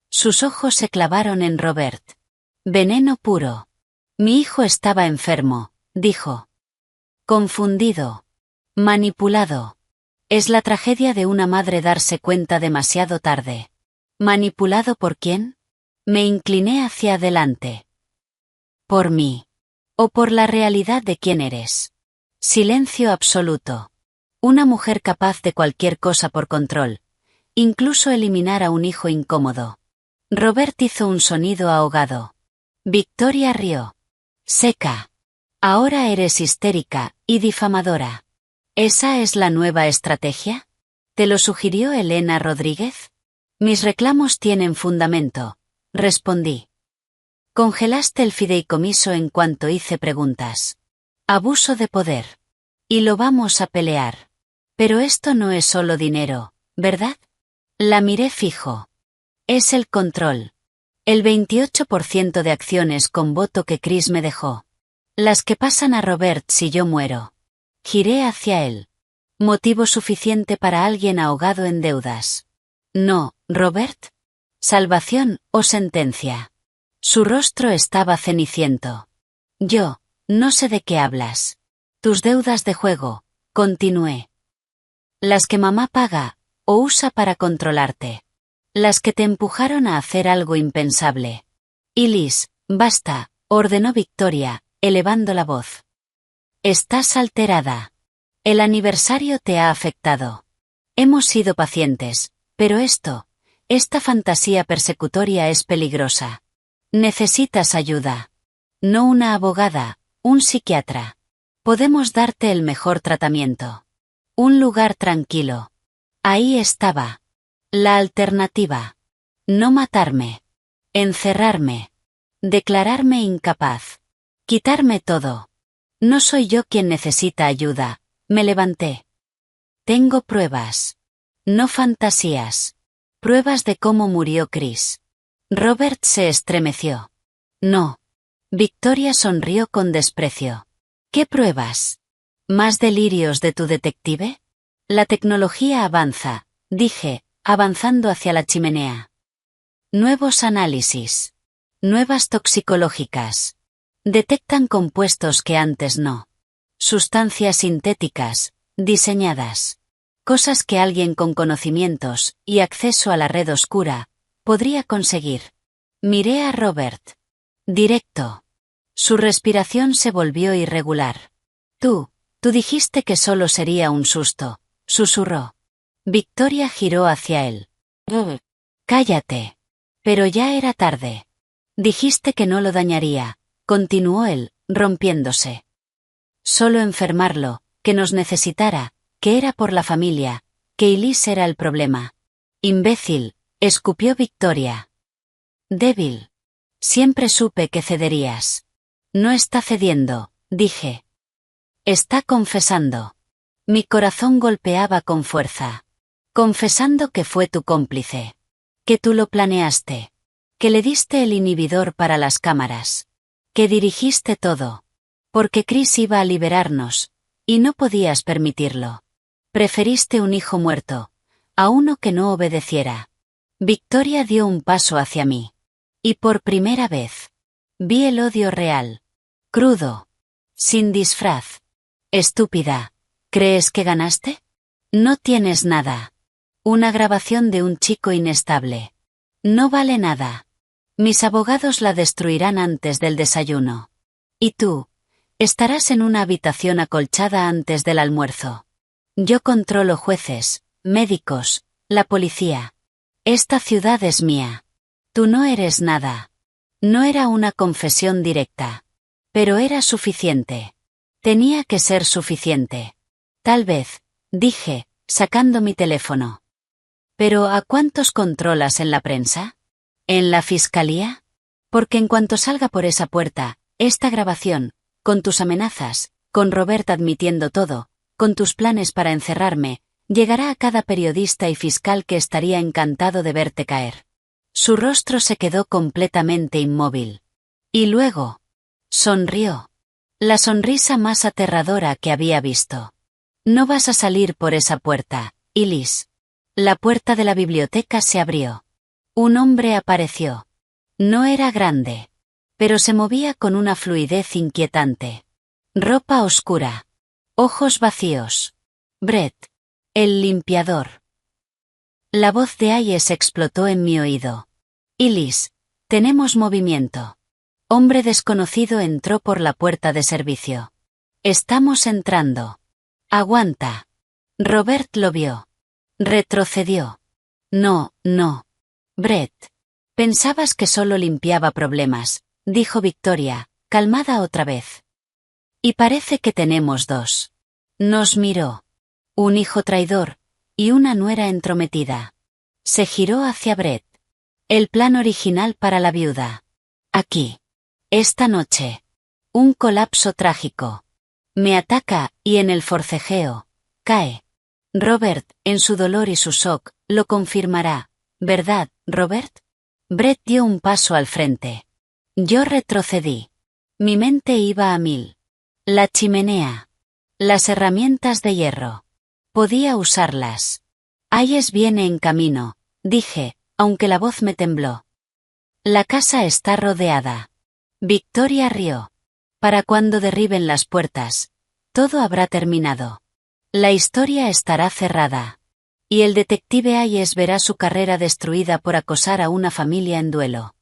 Sus ojos se clavaron en Robert. Veneno puro. Mi hijo estaba enfermo, dijo. Confundido. Manipulado. Es la tragedia de una madre darse cuenta demasiado tarde. ¿Manipulado por quién? Me incliné hacia adelante. Por mí. O por la realidad de quién eres. Silencio absoluto. Una mujer capaz de cualquier cosa por control. Incluso eliminar a un hijo incómodo. Robert hizo un sonido ahogado. Victoria rió. Seca. Ahora eres histérica y difamadora. ¿Esa es la nueva estrategia? ¿Te lo sugirió Elena Rodríguez? Mis reclamos tienen fundamento, respondí. Congelaste el fideicomiso en cuanto hice preguntas. Abuso de poder. Y lo vamos a pelear. Pero esto no es solo dinero, ¿verdad? La miré fijo. Es el control. El 28% de acciones con voto que Chris me dejó. Las que pasan a Robert si yo muero. Giré hacia él. Motivo suficiente para alguien ahogado en deudas. No, Robert. Salvación o sentencia. Su rostro estaba ceniciento. Yo, no sé de qué hablas. Tus deudas de juego, continué. Las que mamá paga, o usa para controlarte. Las que te empujaron a hacer algo impensable. Y Liz, basta, ordenó Victoria, elevando la voz. Estás alterada. El aniversario te ha afectado. Hemos sido pacientes, pero esta fantasía persecutoria es peligrosa. Necesitas ayuda. No una abogada, un psiquiatra. Podemos darte el mejor tratamiento. Un lugar tranquilo. Ahí estaba. La alternativa. No matarme. Encerrarme. Declararme incapaz. Quitarme todo. No soy yo quien necesita ayuda, me levanté. Tengo pruebas. No fantasías. Pruebas de cómo murió Chris. Robert se estremeció. No. Victoria sonrió con desprecio. ¿Qué pruebas? ¿Más delirios de tu detective? La tecnología avanza, dije, avanzando hacia la chimenea. Nuevos análisis. Nuevas toxicológicas. Detectan compuestos que antes no. Sustancias sintéticas, diseñadas. Cosas que alguien con conocimientos y acceso a la red oscura podría conseguir. Miré a Robert. Directo. Su respiración se volvió irregular. Tú dijiste que solo sería un susto, susurró. Victoria giró hacia él. Cállate. Pero ya era tarde. Dijiste que no lo dañaría, continuó él, rompiéndose. Solo enfermarlo, que nos necesitara, que era por la familia, que Elise era el problema. Imbécil, escupió Victoria. Débil. Siempre supe que cederías. No está cediendo, dije. Está confesando. Mi corazón golpeaba con fuerza. Confesando que fue tu cómplice. Que tú lo planeaste. Que le diste el inhibidor para las cámaras. Que dirigiste todo. Porque Chris iba a liberarnos, y no podías permitirlo. Preferiste un hijo muerto, a uno que no obedeciera. Victoria dio un paso hacia mí. Y por primera vez, vi el odio real. Crudo. Sin disfraz. Estúpida. ¿Crees que ganaste? No tienes nada. Una grabación de un chico inestable. No vale nada. Mis abogados la destruirán antes del desayuno. Y tú, estarás en una habitación acolchada antes del almuerzo. Yo controlo jueces, médicos, la policía. Esta ciudad es mía. Tú no eres nada. No era una confesión directa. Pero era suficiente. Tenía que ser suficiente. Tal vez, dije, sacando mi teléfono. ¿Pero a cuántos controlas en la prensa? ¿En la fiscalía? Porque en cuanto salga por esa puerta, esta grabación, con tus amenazas, con Robert admitiendo todo, con tus planes para encerrarme, llegará a cada periodista y fiscal que estaría encantado de verte caer. Su rostro se quedó completamente inmóvil. Y luego, sonrió. La sonrisa más aterradora que había visto. No vas a salir por esa puerta, Elise. La puerta de la biblioteca se abrió. Un hombre apareció. No era grande, pero se movía con una fluidez inquietante. Ropa oscura. Ojos vacíos. Brett. El limpiador. La voz de Hayes explotó en mi oído. Elise, tenemos movimiento. Hombre desconocido entró por la puerta de servicio. Estamos entrando. Aguanta. Robert lo vio. Retrocedió. No, no. Brett. Pensabas que solo limpiaba problemas, dijo Victoria, calmada otra vez. Y parece que tenemos dos. Nos miró. Un hijo traidor, y una nuera entrometida. Se giró hacia Brett. El plan original para la viuda. Aquí. Esta noche. Un colapso trágico. Me ataca, y en el forcejeo, cae. Robert, en su dolor y su shock, lo confirmará. ¿Verdad, Robert? Brett dio un paso al frente. Yo retrocedí. Mi mente iba a 1000. La chimenea. Las herramientas de hierro. Podía usarlas. Hayes viene en camino, dije, aunque la voz me tembló. La casa está rodeada. Victoria rió. Para cuando derriben las puertas, todo habrá terminado. La historia estará cerrada. Y el detective Hayes verá su carrera destruida por acosar a una familia en duelo.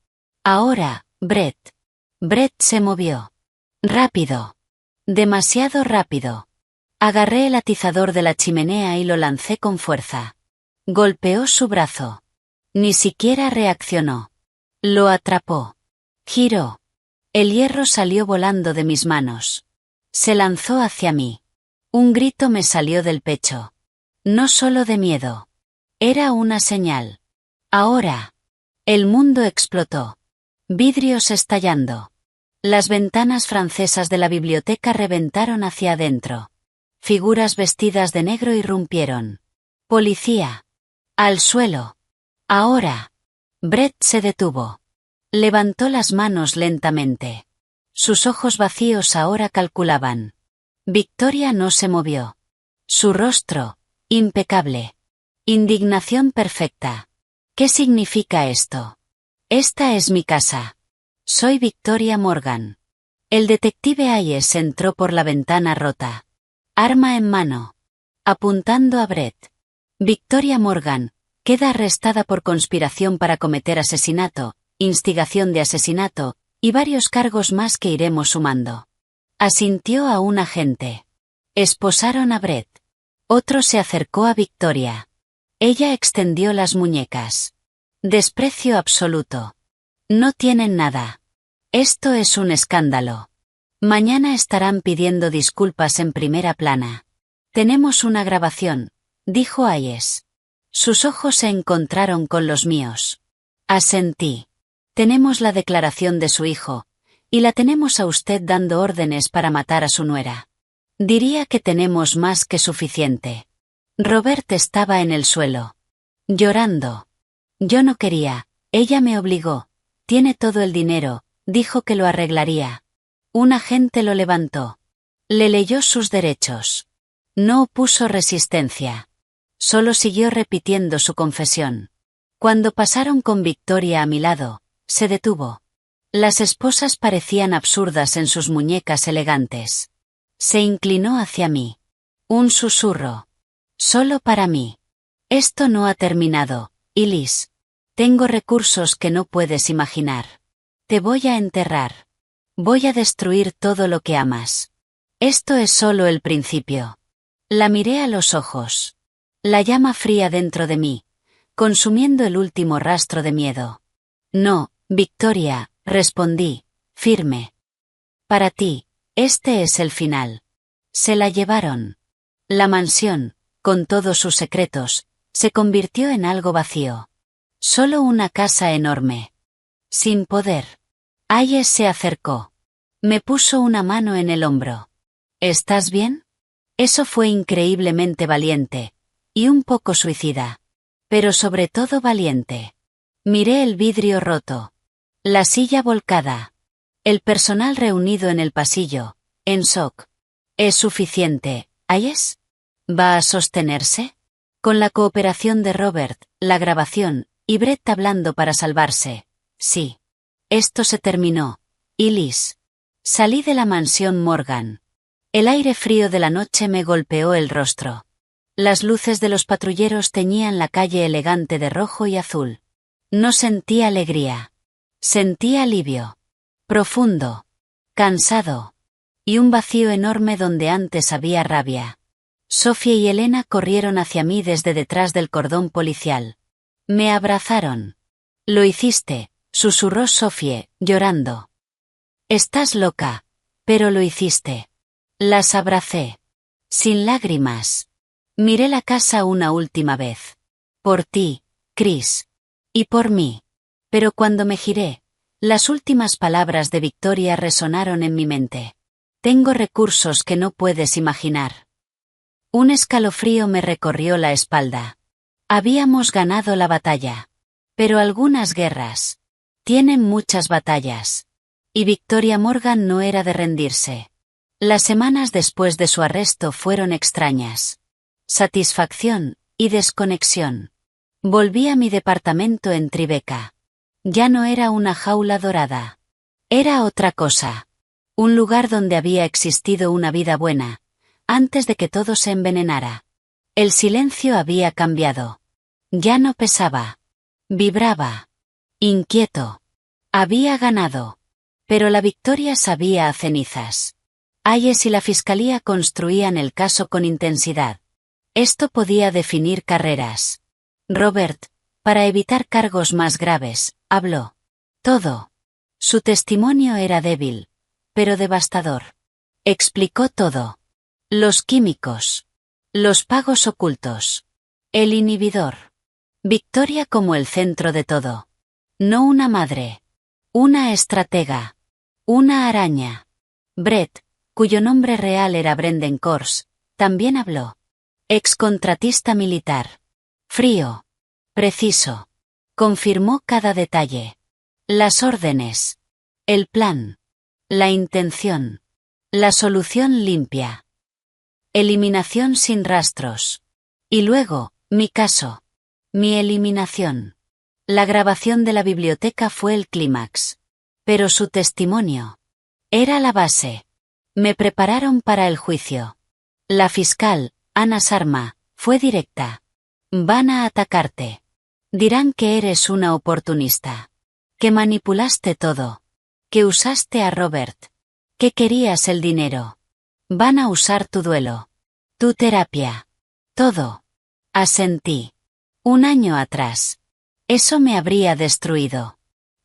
Ahora, Brett. Brett se movió. Rápido. Demasiado rápido. Agarré el atizador de la chimenea y lo lancé con fuerza. Golpeó su brazo. Ni siquiera reaccionó. Lo atrapó. Giró. El hierro salió volando de mis manos. Se lanzó hacia mí. Un grito me salió del pecho. No solo de miedo. Era una señal. Ahora. El mundo explotó. Vidrios estallando. Las ventanas francesas de la biblioteca reventaron hacia adentro. Figuras vestidas de negro irrumpieron. Policía. Al suelo. Ahora. Brett se detuvo. Levantó las manos lentamente. Sus ojos vacíos ahora calculaban. Victoria no se movió. Su rostro, impecable. Indignación perfecta. ¿Qué significa esto? Esta es mi casa. Soy Victoria Morgan. El detective Hayes entró por la ventana rota. Arma en mano. Apuntando a Brett. Victoria Morgan, queda arrestada por conspiración para cometer asesinato, instigación de asesinato, y varios cargos más que iremos sumando. Asintió a un agente. Esposaron a Brett. Otro se acercó a Victoria. Ella extendió las muñecas. Desprecio absoluto. No tienen nada. Esto es un escándalo. Mañana estarán pidiendo disculpas en primera plana. Tenemos una grabación, dijo Hayes. Sus ojos se encontraron con los míos. Asentí. Tenemos la declaración de su hijo, y la tenemos a usted dando órdenes para matar a su nuera. Diría que tenemos más que suficiente. Robert estaba en el suelo. Llorando. Yo no quería, ella me obligó. Tiene todo el dinero, dijo que lo arreglaría. Un agente lo levantó. Le leyó sus derechos. No opuso resistencia. Solo siguió repitiendo su confesión. Cuando pasaron con Victoria a mi lado, se detuvo. Las esposas parecían absurdas en sus muñecas elegantes. Se inclinó hacia mí. Un susurro. Solo para mí. Esto no ha terminado, Elise. Tengo recursos que no puedes imaginar. Te voy a enterrar. Voy a destruir todo lo que amas. Esto es solo el principio. La miré a los ojos. La llama fría dentro de mí, consumiendo el último rastro de miedo. No, Victoria, respondí, firme. Para ti, este es el final. Se la llevaron. La mansión, con todos sus secretos, se convirtió en algo vacío. Solo una casa enorme. Sin poder. Hayes se acercó. Me puso una mano en el hombro. ¿Estás bien? Eso fue increíblemente valiente, y un poco suicida. Pero sobre todo valiente. Miré el vidrio roto. La silla volcada. El personal reunido en el pasillo, en shock. ¿Es suficiente, Hayes? ¿Va a sostenerse? Con la cooperación de Robert, la grabación, y Brett hablando para salvarse. Sí. Esto se terminó. Y Liz. Salí de la mansión Morgan. El aire frío de la noche me golpeó el rostro. Las luces de los patrulleros teñían la calle elegante de rojo y azul. No sentí alegría. Sentí alivio. Profundo. Cansado. Y un vacío enorme donde antes había rabia. Sophie y Elena corrieron hacia mí desde detrás del cordón policial. Me abrazaron. Lo hiciste, susurró Sophie, llorando. Estás loca, pero lo hiciste. Las abracé. Sin lágrimas. Miré la casa una última vez. Por ti, Chris. Y por mí. Pero cuando me giré, las últimas palabras de Victoria resonaron en mi mente. Tengo recursos que no puedes imaginar. Un escalofrío me recorrió la espalda. Habíamos ganado la batalla. Pero algunas guerras tienen muchas batallas. Y Victoria Morgan no era de rendirse. Las semanas después de su arresto fueron extrañas. Satisfacción y desconexión. Volví a mi departamento en Tribeca. Ya no era una jaula dorada. Era otra cosa. Un lugar donde había existido una vida buena, antes de que todo se envenenara. El silencio había cambiado. Ya no pesaba. Vibraba. Inquieto. Había ganado. Pero la victoria sabía a cenizas. Hayes y la fiscalía construían el caso con intensidad. Esto podía definir carreras. Robert, para evitar cargos más graves, habló. Todo. Su testimonio era débil, pero devastador. Explicó todo. Los químicos. Los pagos ocultos. El inhibidor. Victoria como el centro de todo. No una madre. Una estratega. Una araña. Brett, cuyo nombre real era Brendan Kors, también habló. Excontratista militar. Frío. Preciso. Confirmó cada detalle. Las órdenes. El plan. La intención. La solución limpia. Eliminación sin rastros. Y luego, mi caso. Mi eliminación. La grabación de la biblioteca fue el clímax. Pero su testimonio era la base. Me prepararon para el juicio. La fiscal, Anna Sarma, fue directa. Van a atacarte. Dirán que eres una oportunista. Que manipulaste todo. Que usaste a Robert. Que querías el dinero. Van a usar tu duelo. Tu terapia. Todo. Asentí. 1 año atrás. Eso me habría destruido.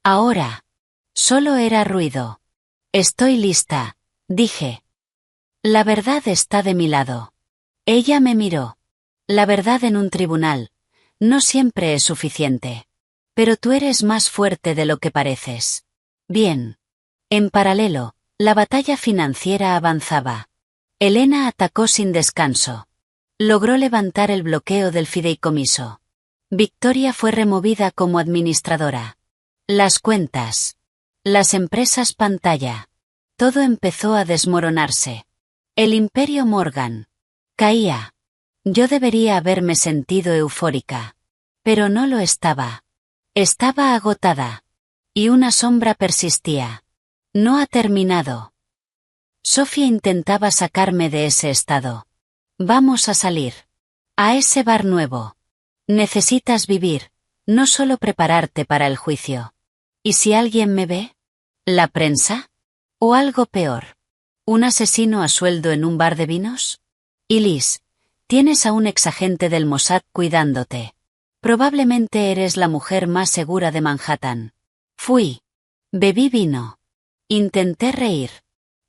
Ahora. Solo era ruido. Estoy lista, dije. La verdad está de mi lado. Ella me miró. La verdad en un tribunal no siempre es suficiente. Pero tú eres más fuerte de lo que pareces. Bien. En paralelo, la batalla financiera avanzaba. Elena atacó sin descanso. Logró levantar el bloqueo del fideicomiso. Victoria fue removida como administradora. Las cuentas. Las empresas pantalla. Todo empezó a desmoronarse. El imperio Morgan. Caía. Yo debería haberme sentido eufórica. Pero no lo estaba. Estaba agotada. Y una sombra persistía. No ha terminado. Sofía intentaba sacarme de ese estado. Vamos a salir. A ese bar nuevo. Necesitas vivir, no solo prepararte para el juicio. ¿Y si alguien me ve? ¿La prensa? ¿O algo peor? ¿Un asesino a sueldo en un bar de vinos? Y Liz, tienes a un exagente del Mossad cuidándote. Probablemente eres la mujer más segura de Manhattan. Fui. Bebí vino. Intenté reír.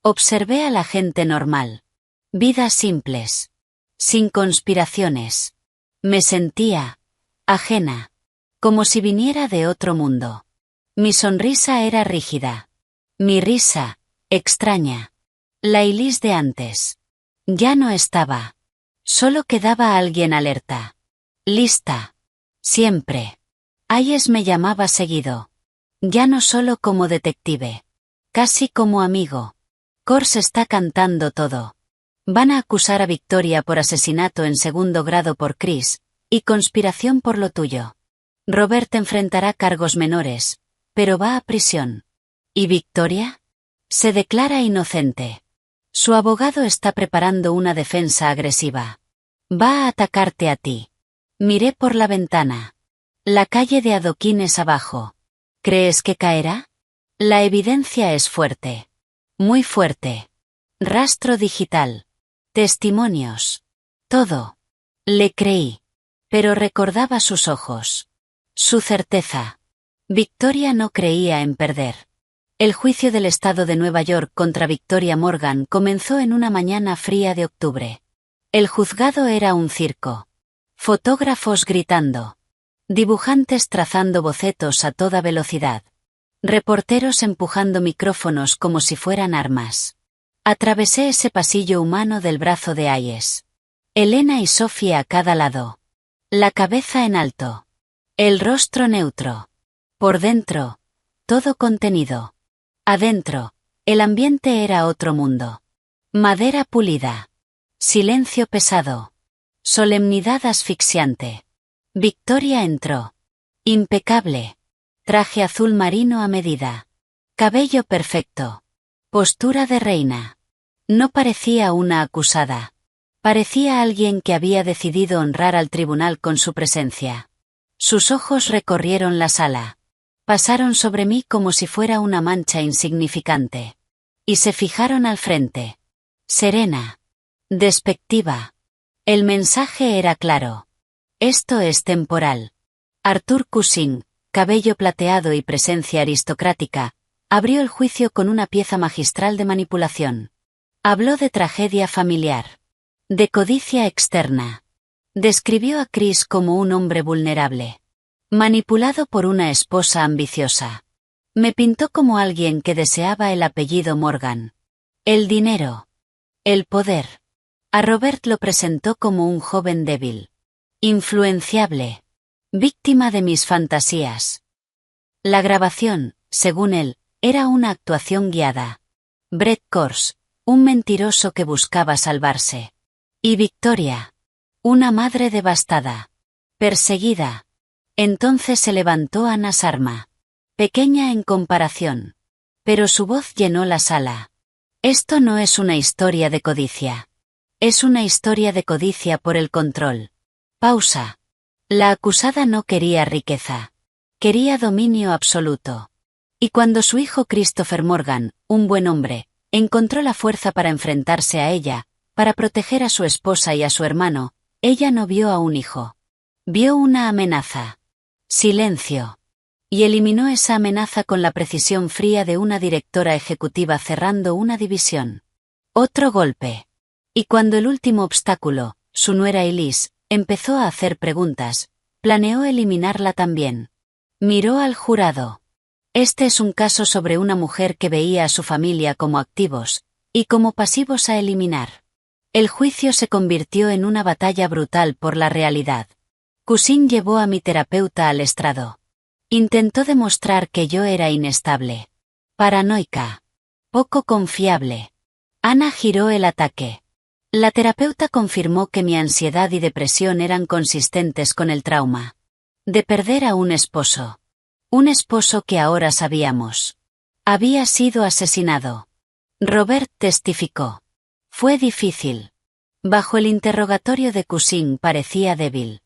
Observé a la gente normal. Vidas simples. Sin conspiraciones. Me sentía ajena. Como si viniera de otro mundo. Mi sonrisa era rígida. Mi risa, extraña. La Elise de antes. Ya no estaba. Solo quedaba alguien alerta. Lista. Siempre. Hayes me llamaba seguido. Ya no solo como detective. Casi como amigo. Kors está cantando todo. Van a acusar a Victoria por asesinato en segundo grado por Chris, y conspiración por lo tuyo. Robert enfrentará cargos menores, pero va a prisión. ¿Y Victoria? Se declara inocente. Su abogado está preparando una defensa agresiva. Va a atacarte a ti. Miré por la ventana. La calle de adoquines abajo. ¿Crees que caerá? La evidencia es fuerte. Muy fuerte. Rastro digital. Testimonios. Todo. Le creí. Pero recordaba sus ojos. Su certeza. Victoria no creía en perder. El juicio del estado de Nueva York contra Victoria Morgan comenzó en una mañana fría de octubre. El juzgado era un circo. Fotógrafos gritando. Dibujantes trazando bocetos a toda velocidad. Reporteros empujando micrófonos como si fueran armas. Atravesé ese pasillo humano del brazo de Hayes. Elena y Sophie a cada lado. La cabeza en alto. El rostro neutro. Por dentro, todo contenido. Adentro, el ambiente era otro mundo. Madera pulida. Silencio pesado. Solemnidad asfixiante. Victoria entró. Impecable. Traje azul marino a medida. Cabello perfecto. Postura de reina. No parecía una acusada. Parecía alguien que había decidido honrar al tribunal con su presencia. Sus ojos recorrieron la sala. Pasaron sobre mí como si fuera una mancha insignificante. Y se fijaron al frente. Serena. Despectiva. El mensaje era claro. Esto es temporal. Arthur Cushing, cabello plateado y presencia aristocrática, abrió el juicio con una pieza magistral de manipulación. Habló de tragedia familiar. De codicia externa. Describió a Chris como un hombre vulnerable. Manipulado por una esposa ambiciosa. Me pintó como alguien que deseaba el apellido Morgan. El dinero. El poder. A Robert lo presentó como un joven débil. Influenciable. Víctima de mis fantasías. La grabación, según él, era una actuación guiada. Brett Kors, un mentiroso que buscaba salvarse. Y Victoria. Una madre devastada. Perseguida. Entonces se levantó Anna Sarma. Pequeña en comparación. Pero su voz llenó la sala. Esto no es una historia de codicia. Es una historia de codicia por el control. Pausa. La acusada no quería riqueza. Quería dominio absoluto. Y cuando su hijo Christopher Morgan, un buen hombre, encontró la fuerza para enfrentarse a ella, para proteger a su esposa y a su hermano, ella no vio a un hijo. Vio una amenaza. Silencio. Y eliminó esa amenaza con la precisión fría de una directora ejecutiva cerrando una división. Otro golpe. Y cuando el último obstáculo, su nuera Elise, empezó a hacer preguntas, planeó eliminarla también. Miró al jurado. Este es un caso sobre una mujer que veía a su familia como activos, y como pasivos a eliminar. El juicio se convirtió en una batalla brutal por la realidad. Cushing llevó a mi terapeuta al estrado. Intentó demostrar que yo era inestable. Paranoica. Poco confiable. Ana giró el ataque. La terapeuta confirmó que mi ansiedad y depresión eran consistentes con el trauma. De perder a un esposo. Un esposo que ahora sabíamos. Había sido asesinado. Robert testificó. Fue difícil. Bajo el interrogatorio de Cushing parecía débil.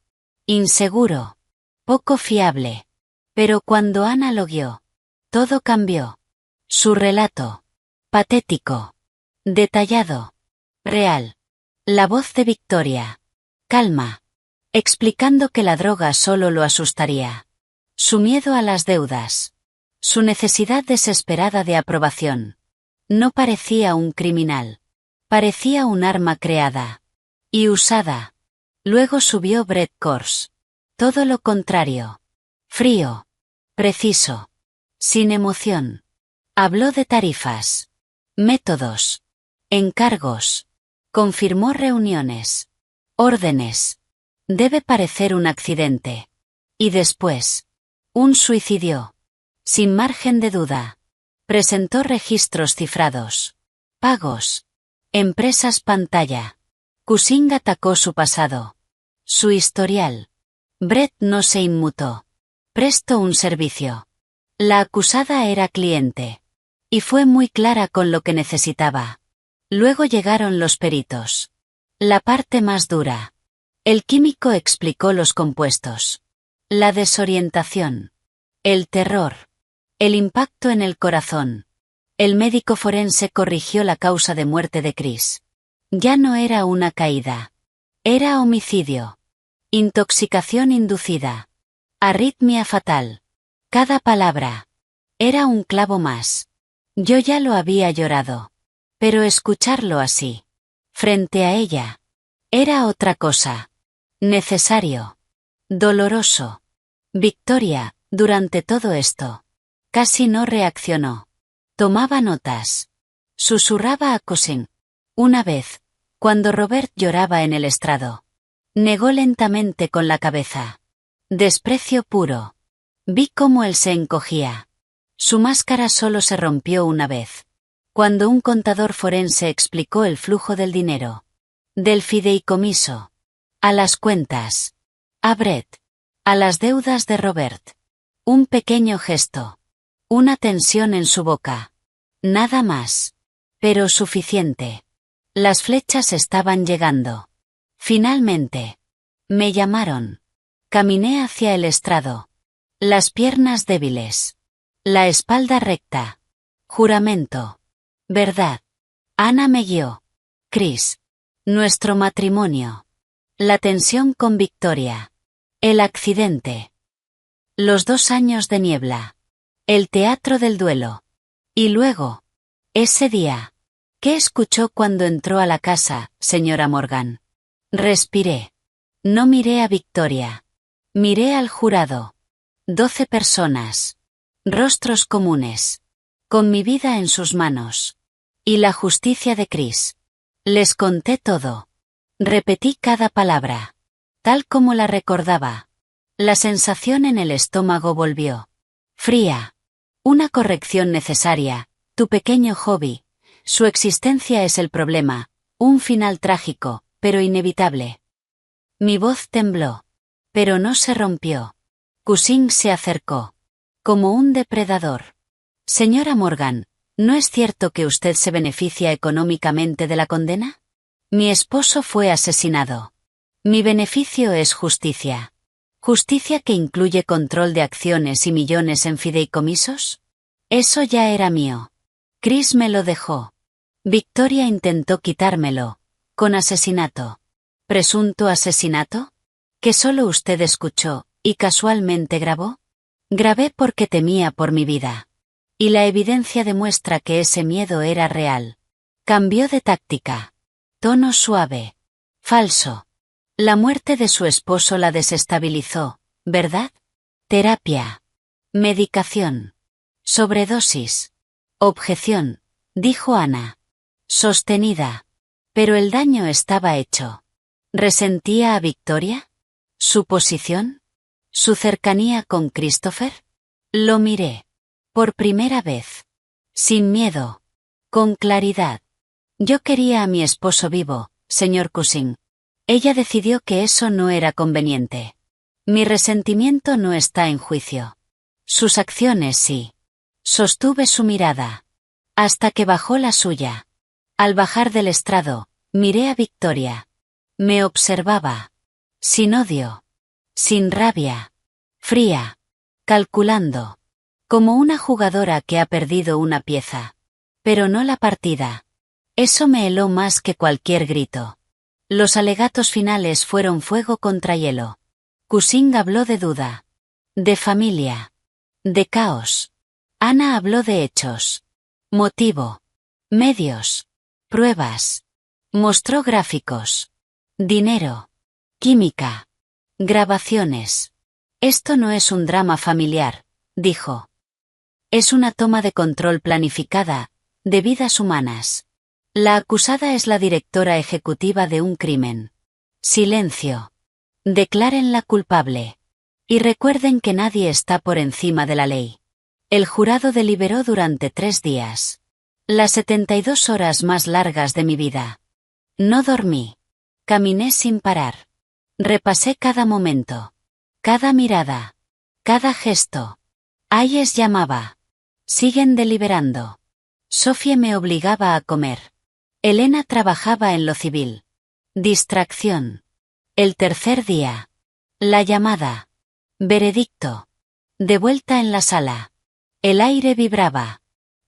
inseguro, poco fiable. Pero cuando Ana lo guió, todo cambió. Su relato, patético, detallado, real. La voz de Victoria, calma, explicando que la droga solo lo asustaría. Su miedo a las deudas, su necesidad desesperada de aprobación. No parecía un criminal, parecía un arma creada y usada. Luego subió Brett Kors. Todo lo contrario. Frío. Preciso. Sin emoción. Habló de tarifas. Métodos. Encargos. Confirmó reuniones. Órdenes. Debe parecer un accidente. Y después. Un suicidio. Sin margen de duda. Presentó registros cifrados. Pagos. Empresas pantalla. Cushing atacó su pasado. Su historial. Brett no se inmutó. Prestó un servicio. La acusada era cliente. Y fue muy clara con lo que necesitaba. Luego llegaron los peritos. La parte más dura. El químico explicó los compuestos. La desorientación. El terror. El impacto en el corazón. El médico forense corrigió la causa de muerte de Chris. Ya no era una caída. Era homicidio. Intoxicación inducida. Arritmia fatal. Cada palabra. Era un clavo más. Yo ya lo había llorado. Pero escucharlo así, frente a ella, era otra cosa. Necesario. Doloroso. Victoria, durante todo esto, casi no reaccionó. Tomaba notas. Susurraba a Cushing. Una vez, cuando Robert lloraba en el estrado, negó lentamente con la cabeza. Desprecio puro. Vi cómo él se encogía. Su máscara solo se rompió una vez. Cuando un contador forense explicó el flujo del dinero. Del fideicomiso. A las cuentas. A Brett. A las deudas de Robert. Un pequeño gesto. Una tensión en su boca. Nada más. Pero suficiente. Las flechas estaban llegando. Finalmente. Me llamaron. Caminé hacia el estrado. Las piernas débiles. La espalda recta. Juramento. Verdad. Ana me guió. Chris. Nuestro matrimonio. La tensión con Victoria. El accidente. Los 2 años de niebla. El teatro del duelo. Y luego. Ese día. ¿Qué escuchó cuando entró a la casa, señora Morgan? Respiré. No miré a Victoria. Miré al jurado. 12 personas. Rostros comunes. Con mi vida en sus manos. Y la justicia de Chris. Les conté todo. Repetí cada palabra. Tal como la recordaba. La sensación en el estómago volvió. Fría. Una corrección necesaria. Tu pequeño hobby. Su existencia es el problema. Un final trágico, pero inevitable. Mi voz tembló. Pero no se rompió. Cushing se acercó. Como un depredador. Señora Morgan, ¿no es cierto que usted se beneficia económicamente de la condena? Mi esposo fue asesinado. Mi beneficio es justicia. ¿Justicia que incluye control de acciones y millones en fideicomisos? Eso ya era mío. Chris me lo dejó. Victoria intentó quitármelo. Con asesinato. ¿Presunto asesinato? ¿Que solo usted escuchó, y casualmente grabó? Grabé porque temía por mi vida. Y la evidencia demuestra que ese miedo era real. Cambió de táctica. Tono suave. Falso. La muerte de su esposo la desestabilizó, ¿verdad? Terapia. Medicación. Sobredosis. Objeción, dijo Ana. Sostenida. Pero el daño estaba hecho. ¿Resentía a Victoria? ¿Su posición? ¿Su cercanía con Christopher? Lo miré. Por primera vez. Sin miedo. Con claridad. Yo quería a mi esposo vivo, señor Cushing. Ella decidió que eso no era conveniente. Mi resentimiento no está en juicio. Sus acciones sí. Sostuve su mirada. Hasta que bajó la suya. Al bajar del estrado, miré a Victoria. Me observaba. Sin odio. Sin rabia. Fría. Calculando. Como una jugadora que ha perdido una pieza. Pero no la partida. Eso me heló más que cualquier grito. Los alegatos finales fueron fuego contra hielo. Cushing habló de duda. De familia. De caos. Ana habló de hechos. Motivo. Medios. Pruebas. Mostró gráficos. Dinero. Química. Grabaciones. Esto no es un drama familiar, dijo. Es una toma de control planificada, de vidas humanas. La acusada es la directora ejecutiva de un crimen. Silencio. Declárenla culpable. Y recuerden que nadie está por encima de la ley. El jurado deliberó durante 3 días. Las 72 horas más largas de mi vida. No dormí. Caminé sin parar. Repasé cada momento. Cada mirada. Cada gesto. Hayes llamaba. Siguen deliberando. Sofía me obligaba a comer. Elena trabajaba en lo civil. Distracción. El tercer día. La llamada. Veredicto. De vuelta en la sala. El aire vibraba.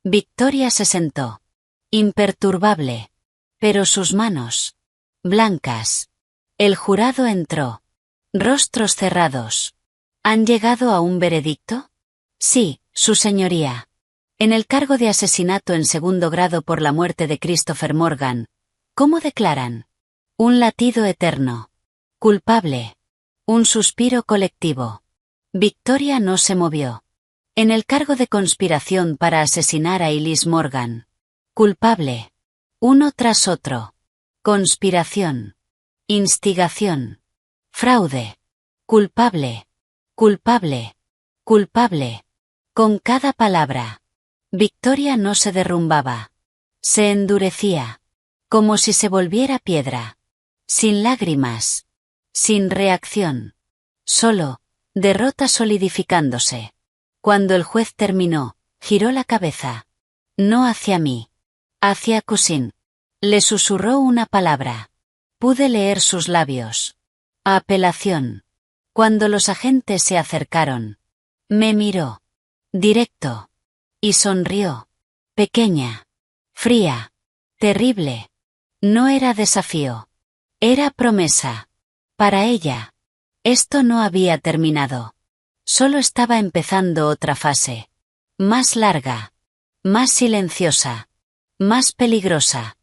Victoria se sentó. Imperturbable. Pero sus manos. Blancas. El jurado entró. Rostros cerrados. ¿Han llegado a un veredicto? Sí, su señoría. En el cargo de asesinato en 2º grado por la muerte de Christopher Morgan. ¿Cómo declaran? Un latido eterno. Culpable. Un suspiro colectivo. Victoria no se movió. En el cargo de conspiración para asesinar a Elise Morgan. Culpable. Uno tras otro. Conspiración. Instigación. Fraude. Culpable. Culpable. Culpable. Con cada palabra. Victoria no se derrumbaba. Se endurecía. Como si se volviera piedra. Sin lágrimas. Sin reacción. Solo, derrota solidificándose. Cuando el juez terminó, giró la cabeza. No hacia mí. Hacia Cushing. Le susurró una palabra. Pude leer sus labios. Apelación. Cuando los agentes se acercaron. Me miró. Directo. Y sonrió. Pequeña. Fría. Terrible. No era desafío. Era promesa. Para ella. Esto no había terminado. Solo estaba empezando otra fase. Más larga. Más silenciosa. Más peligrosa.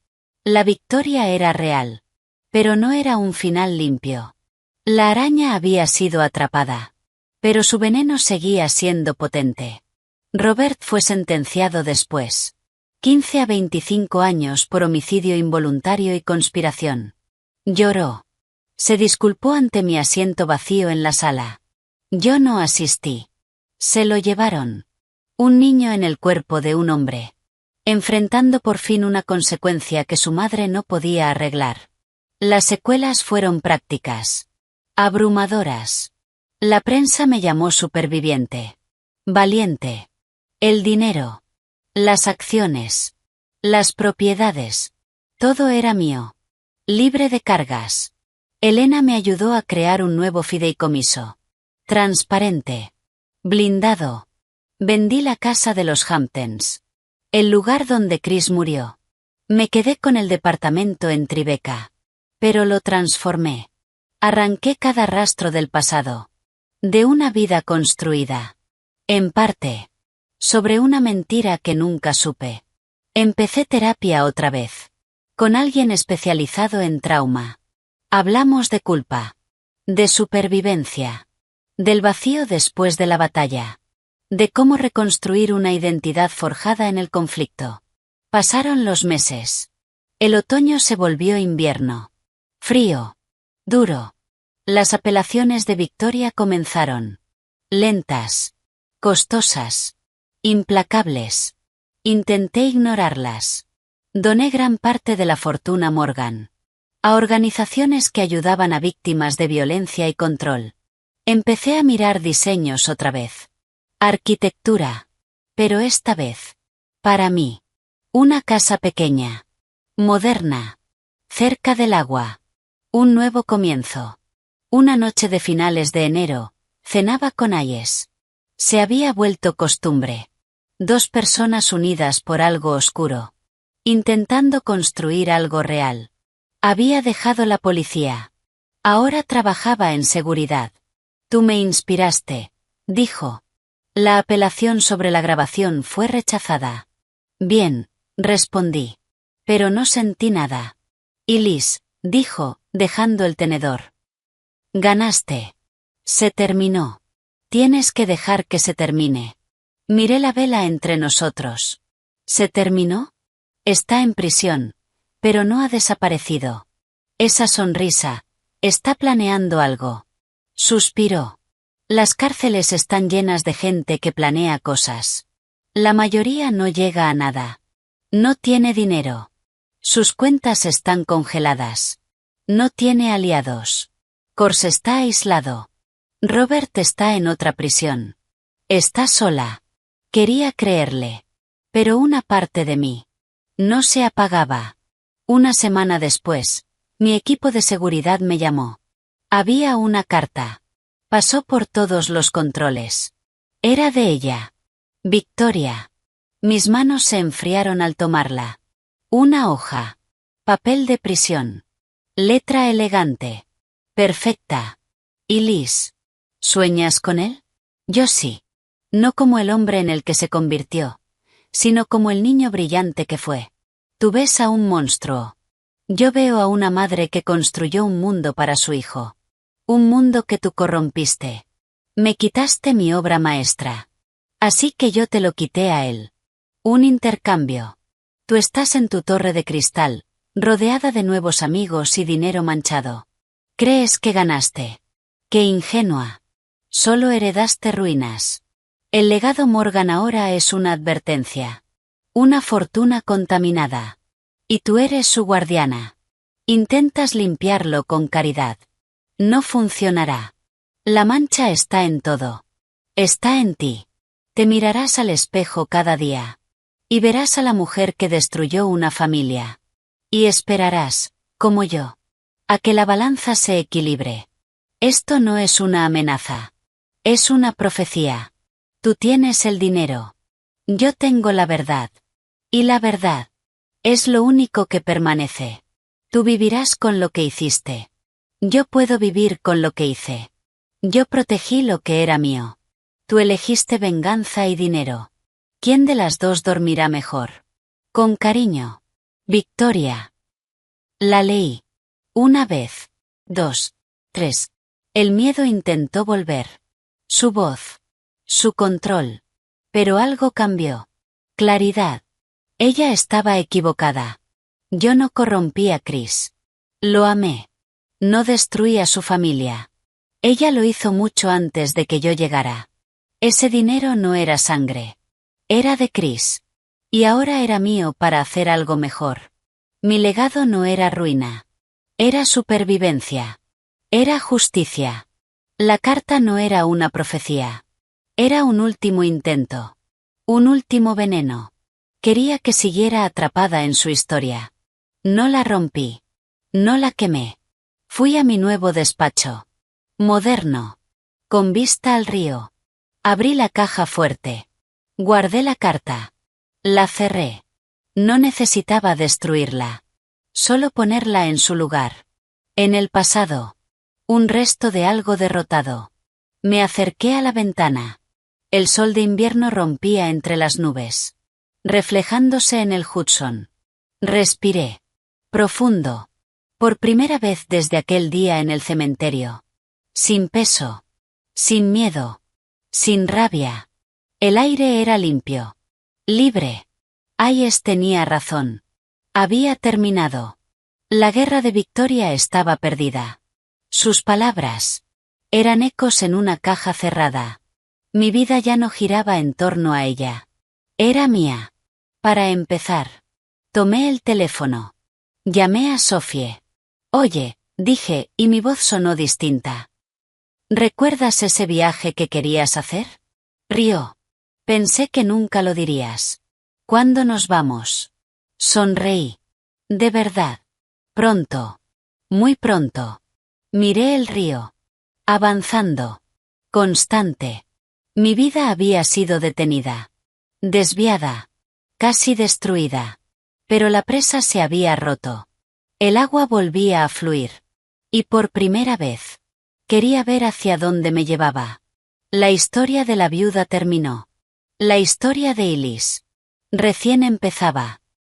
La victoria era real. Pero no era un final limpio. La araña había sido atrapada. Pero su veneno seguía siendo potente. Robert fue sentenciado después. 15 a 25 años por homicidio involuntario y conspiración. Lloró. Se disculpó ante mi asiento vacío en la sala. Yo no asistí. Se lo llevaron. Un niño en el cuerpo de un hombre. Enfrentando por fin una consecuencia que su madre no podía arreglar. Las secuelas fueron prácticas. Abrumadoras. La prensa me llamó superviviente. Valiente. El dinero. Las acciones. Las propiedades. Todo era mío. Libre de cargas. Elena me ayudó a crear un nuevo fideicomiso. Transparente. Blindado. Vendí la casa de los Hamptons. El lugar donde Chris murió. Me quedé con el departamento en Tribeca. Pero lo transformé. Arranqué cada rastro del pasado. De una vida construida. En parte. Sobre una mentira que nunca supe. Empecé terapia otra vez. Con alguien especializado en trauma. Hablamos de culpa. De supervivencia. Del vacío después de la batalla. De cómo reconstruir una identidad forjada en el conflicto. Pasaron los meses. El otoño se volvió invierno. Frío. Duro. Las apelaciones de Victoria comenzaron. Lentas. Costosas. Implacables. Intenté ignorarlas. Doné gran parte de la fortuna Morgan. A organizaciones que ayudaban a víctimas de violencia y control. Empecé a mirar diseños otra vez. Arquitectura. Pero esta vez. Para mí. Una casa pequeña. Moderna. Cerca del agua. Un nuevo comienzo. Una noche de finales de enero, cenaba con Ayes. Se había vuelto costumbre. Dos personas unidas por algo oscuro. Intentando construir algo real. Había dejado la policía. Ahora trabajaba en seguridad. Tú me inspiraste, dijo. La apelación sobre la grabación fue rechazada. Bien, respondí. Pero no sentí nada. Y Liz, dijo, dejando el tenedor. Ganaste. Se terminó. Tienes que dejar que se termine. Miré la vela entre nosotros. ¿Se terminó? Está en prisión, pero no ha desaparecido. Esa sonrisa, está planeando algo. Suspiró. Las cárceles están llenas de gente que planea cosas. La mayoría no llega a nada. No tiene dinero. Sus cuentas están congeladas. No tiene aliados. Kors está aislado. Robert está en otra prisión. Está sola. Quería creerle. Pero una parte de mí no se apagaba. Una semana después, mi equipo de seguridad me llamó. Había una carta. Pasó por todos los controles. Era de ella. Victoria. Mis manos se enfriaron al tomarla. Una hoja. Papel de prisión. Letra elegante. Perfecta. ¿Y Liz? ¿Sueñas con él? Yo sí. No como el hombre en el que se convirtió, sino como el niño brillante que fue. Tú ves a un monstruo. Yo veo a una madre que construyó un mundo para su hijo. Un mundo que tú corrompiste. Me quitaste mi obra maestra. Así que yo te lo quité a él. Un intercambio. Tú estás en tu torre de cristal, rodeada de nuevos amigos y dinero manchado. Crees que ganaste. ¡Qué ingenua! Solo heredaste ruinas. El legado Morgan ahora es una advertencia. Una fortuna contaminada. Y tú eres su guardiana. Intentas limpiarlo con caridad. No funcionará. La mancha está en todo. Está en ti. Te mirarás al espejo cada día. Y verás a la mujer que destruyó una familia. Y esperarás, como yo, a que la balanza se equilibre. Esto no es una amenaza. Es una profecía. Tú tienes el dinero. Yo tengo la verdad. Y la verdad es lo único que permanece. Tú vivirás con lo que hiciste. Yo puedo vivir con lo que hice. Yo protegí lo que era mío. Tú elegiste venganza y dinero. ¿Quién de las dos dormirá mejor? Con cariño. Victoria. La leí. Una vez. 2. 3. El miedo intentó volver. Su voz. Su control. Pero algo cambió. Claridad. Ella estaba equivocada. Yo no corrompí a Chris. Lo amé. No destruí a su familia. Ella lo hizo mucho antes de que yo llegara. Ese dinero no era sangre. Era de Chris. Y ahora era mío para hacer algo mejor. Mi legado no era ruina. Era supervivencia. Era justicia. La carta no era una profecía. Era un último intento. Un último veneno. Quería que siguiera atrapada en su historia. No la rompí. No la quemé. Fui a mi nuevo despacho. Moderno. Con vista al río. Abrí la caja fuerte. Guardé la carta. La cerré. No necesitaba destruirla. Solo ponerla en su lugar. En el pasado. Un resto de algo derrotado. Me acerqué a la ventana. El sol de invierno rompía entre las nubes, reflejándose en el Hudson. Respiré. Profundo. Por primera vez desde aquel día en el cementerio. Sin peso. Sin miedo. Sin rabia. El aire era limpio. Libre. Ayes tenía razón. Había terminado. La guerra de Victoria estaba perdida. Sus palabras eran ecos en una caja cerrada. Mi vida ya no giraba en torno a ella. Era mía. Para empezar, tomé el teléfono. Llamé a Sophie. Oye, dije, y mi voz sonó distinta. ¿Recuerdas ese viaje que querías hacer? Rió. Pensé que nunca lo dirías. ¿Cuándo nos vamos? Sonreí. De verdad. Pronto. Muy pronto. Miré el río. Avanzando. Constante. Mi vida había sido detenida. Desviada. Casi destruida. Pero la presa se había roto. El agua volvía a fluir. Y por primera vez. Quería ver hacia dónde me llevaba. La historia de la viuda terminó. La historia de Ilis. Recién empezaba.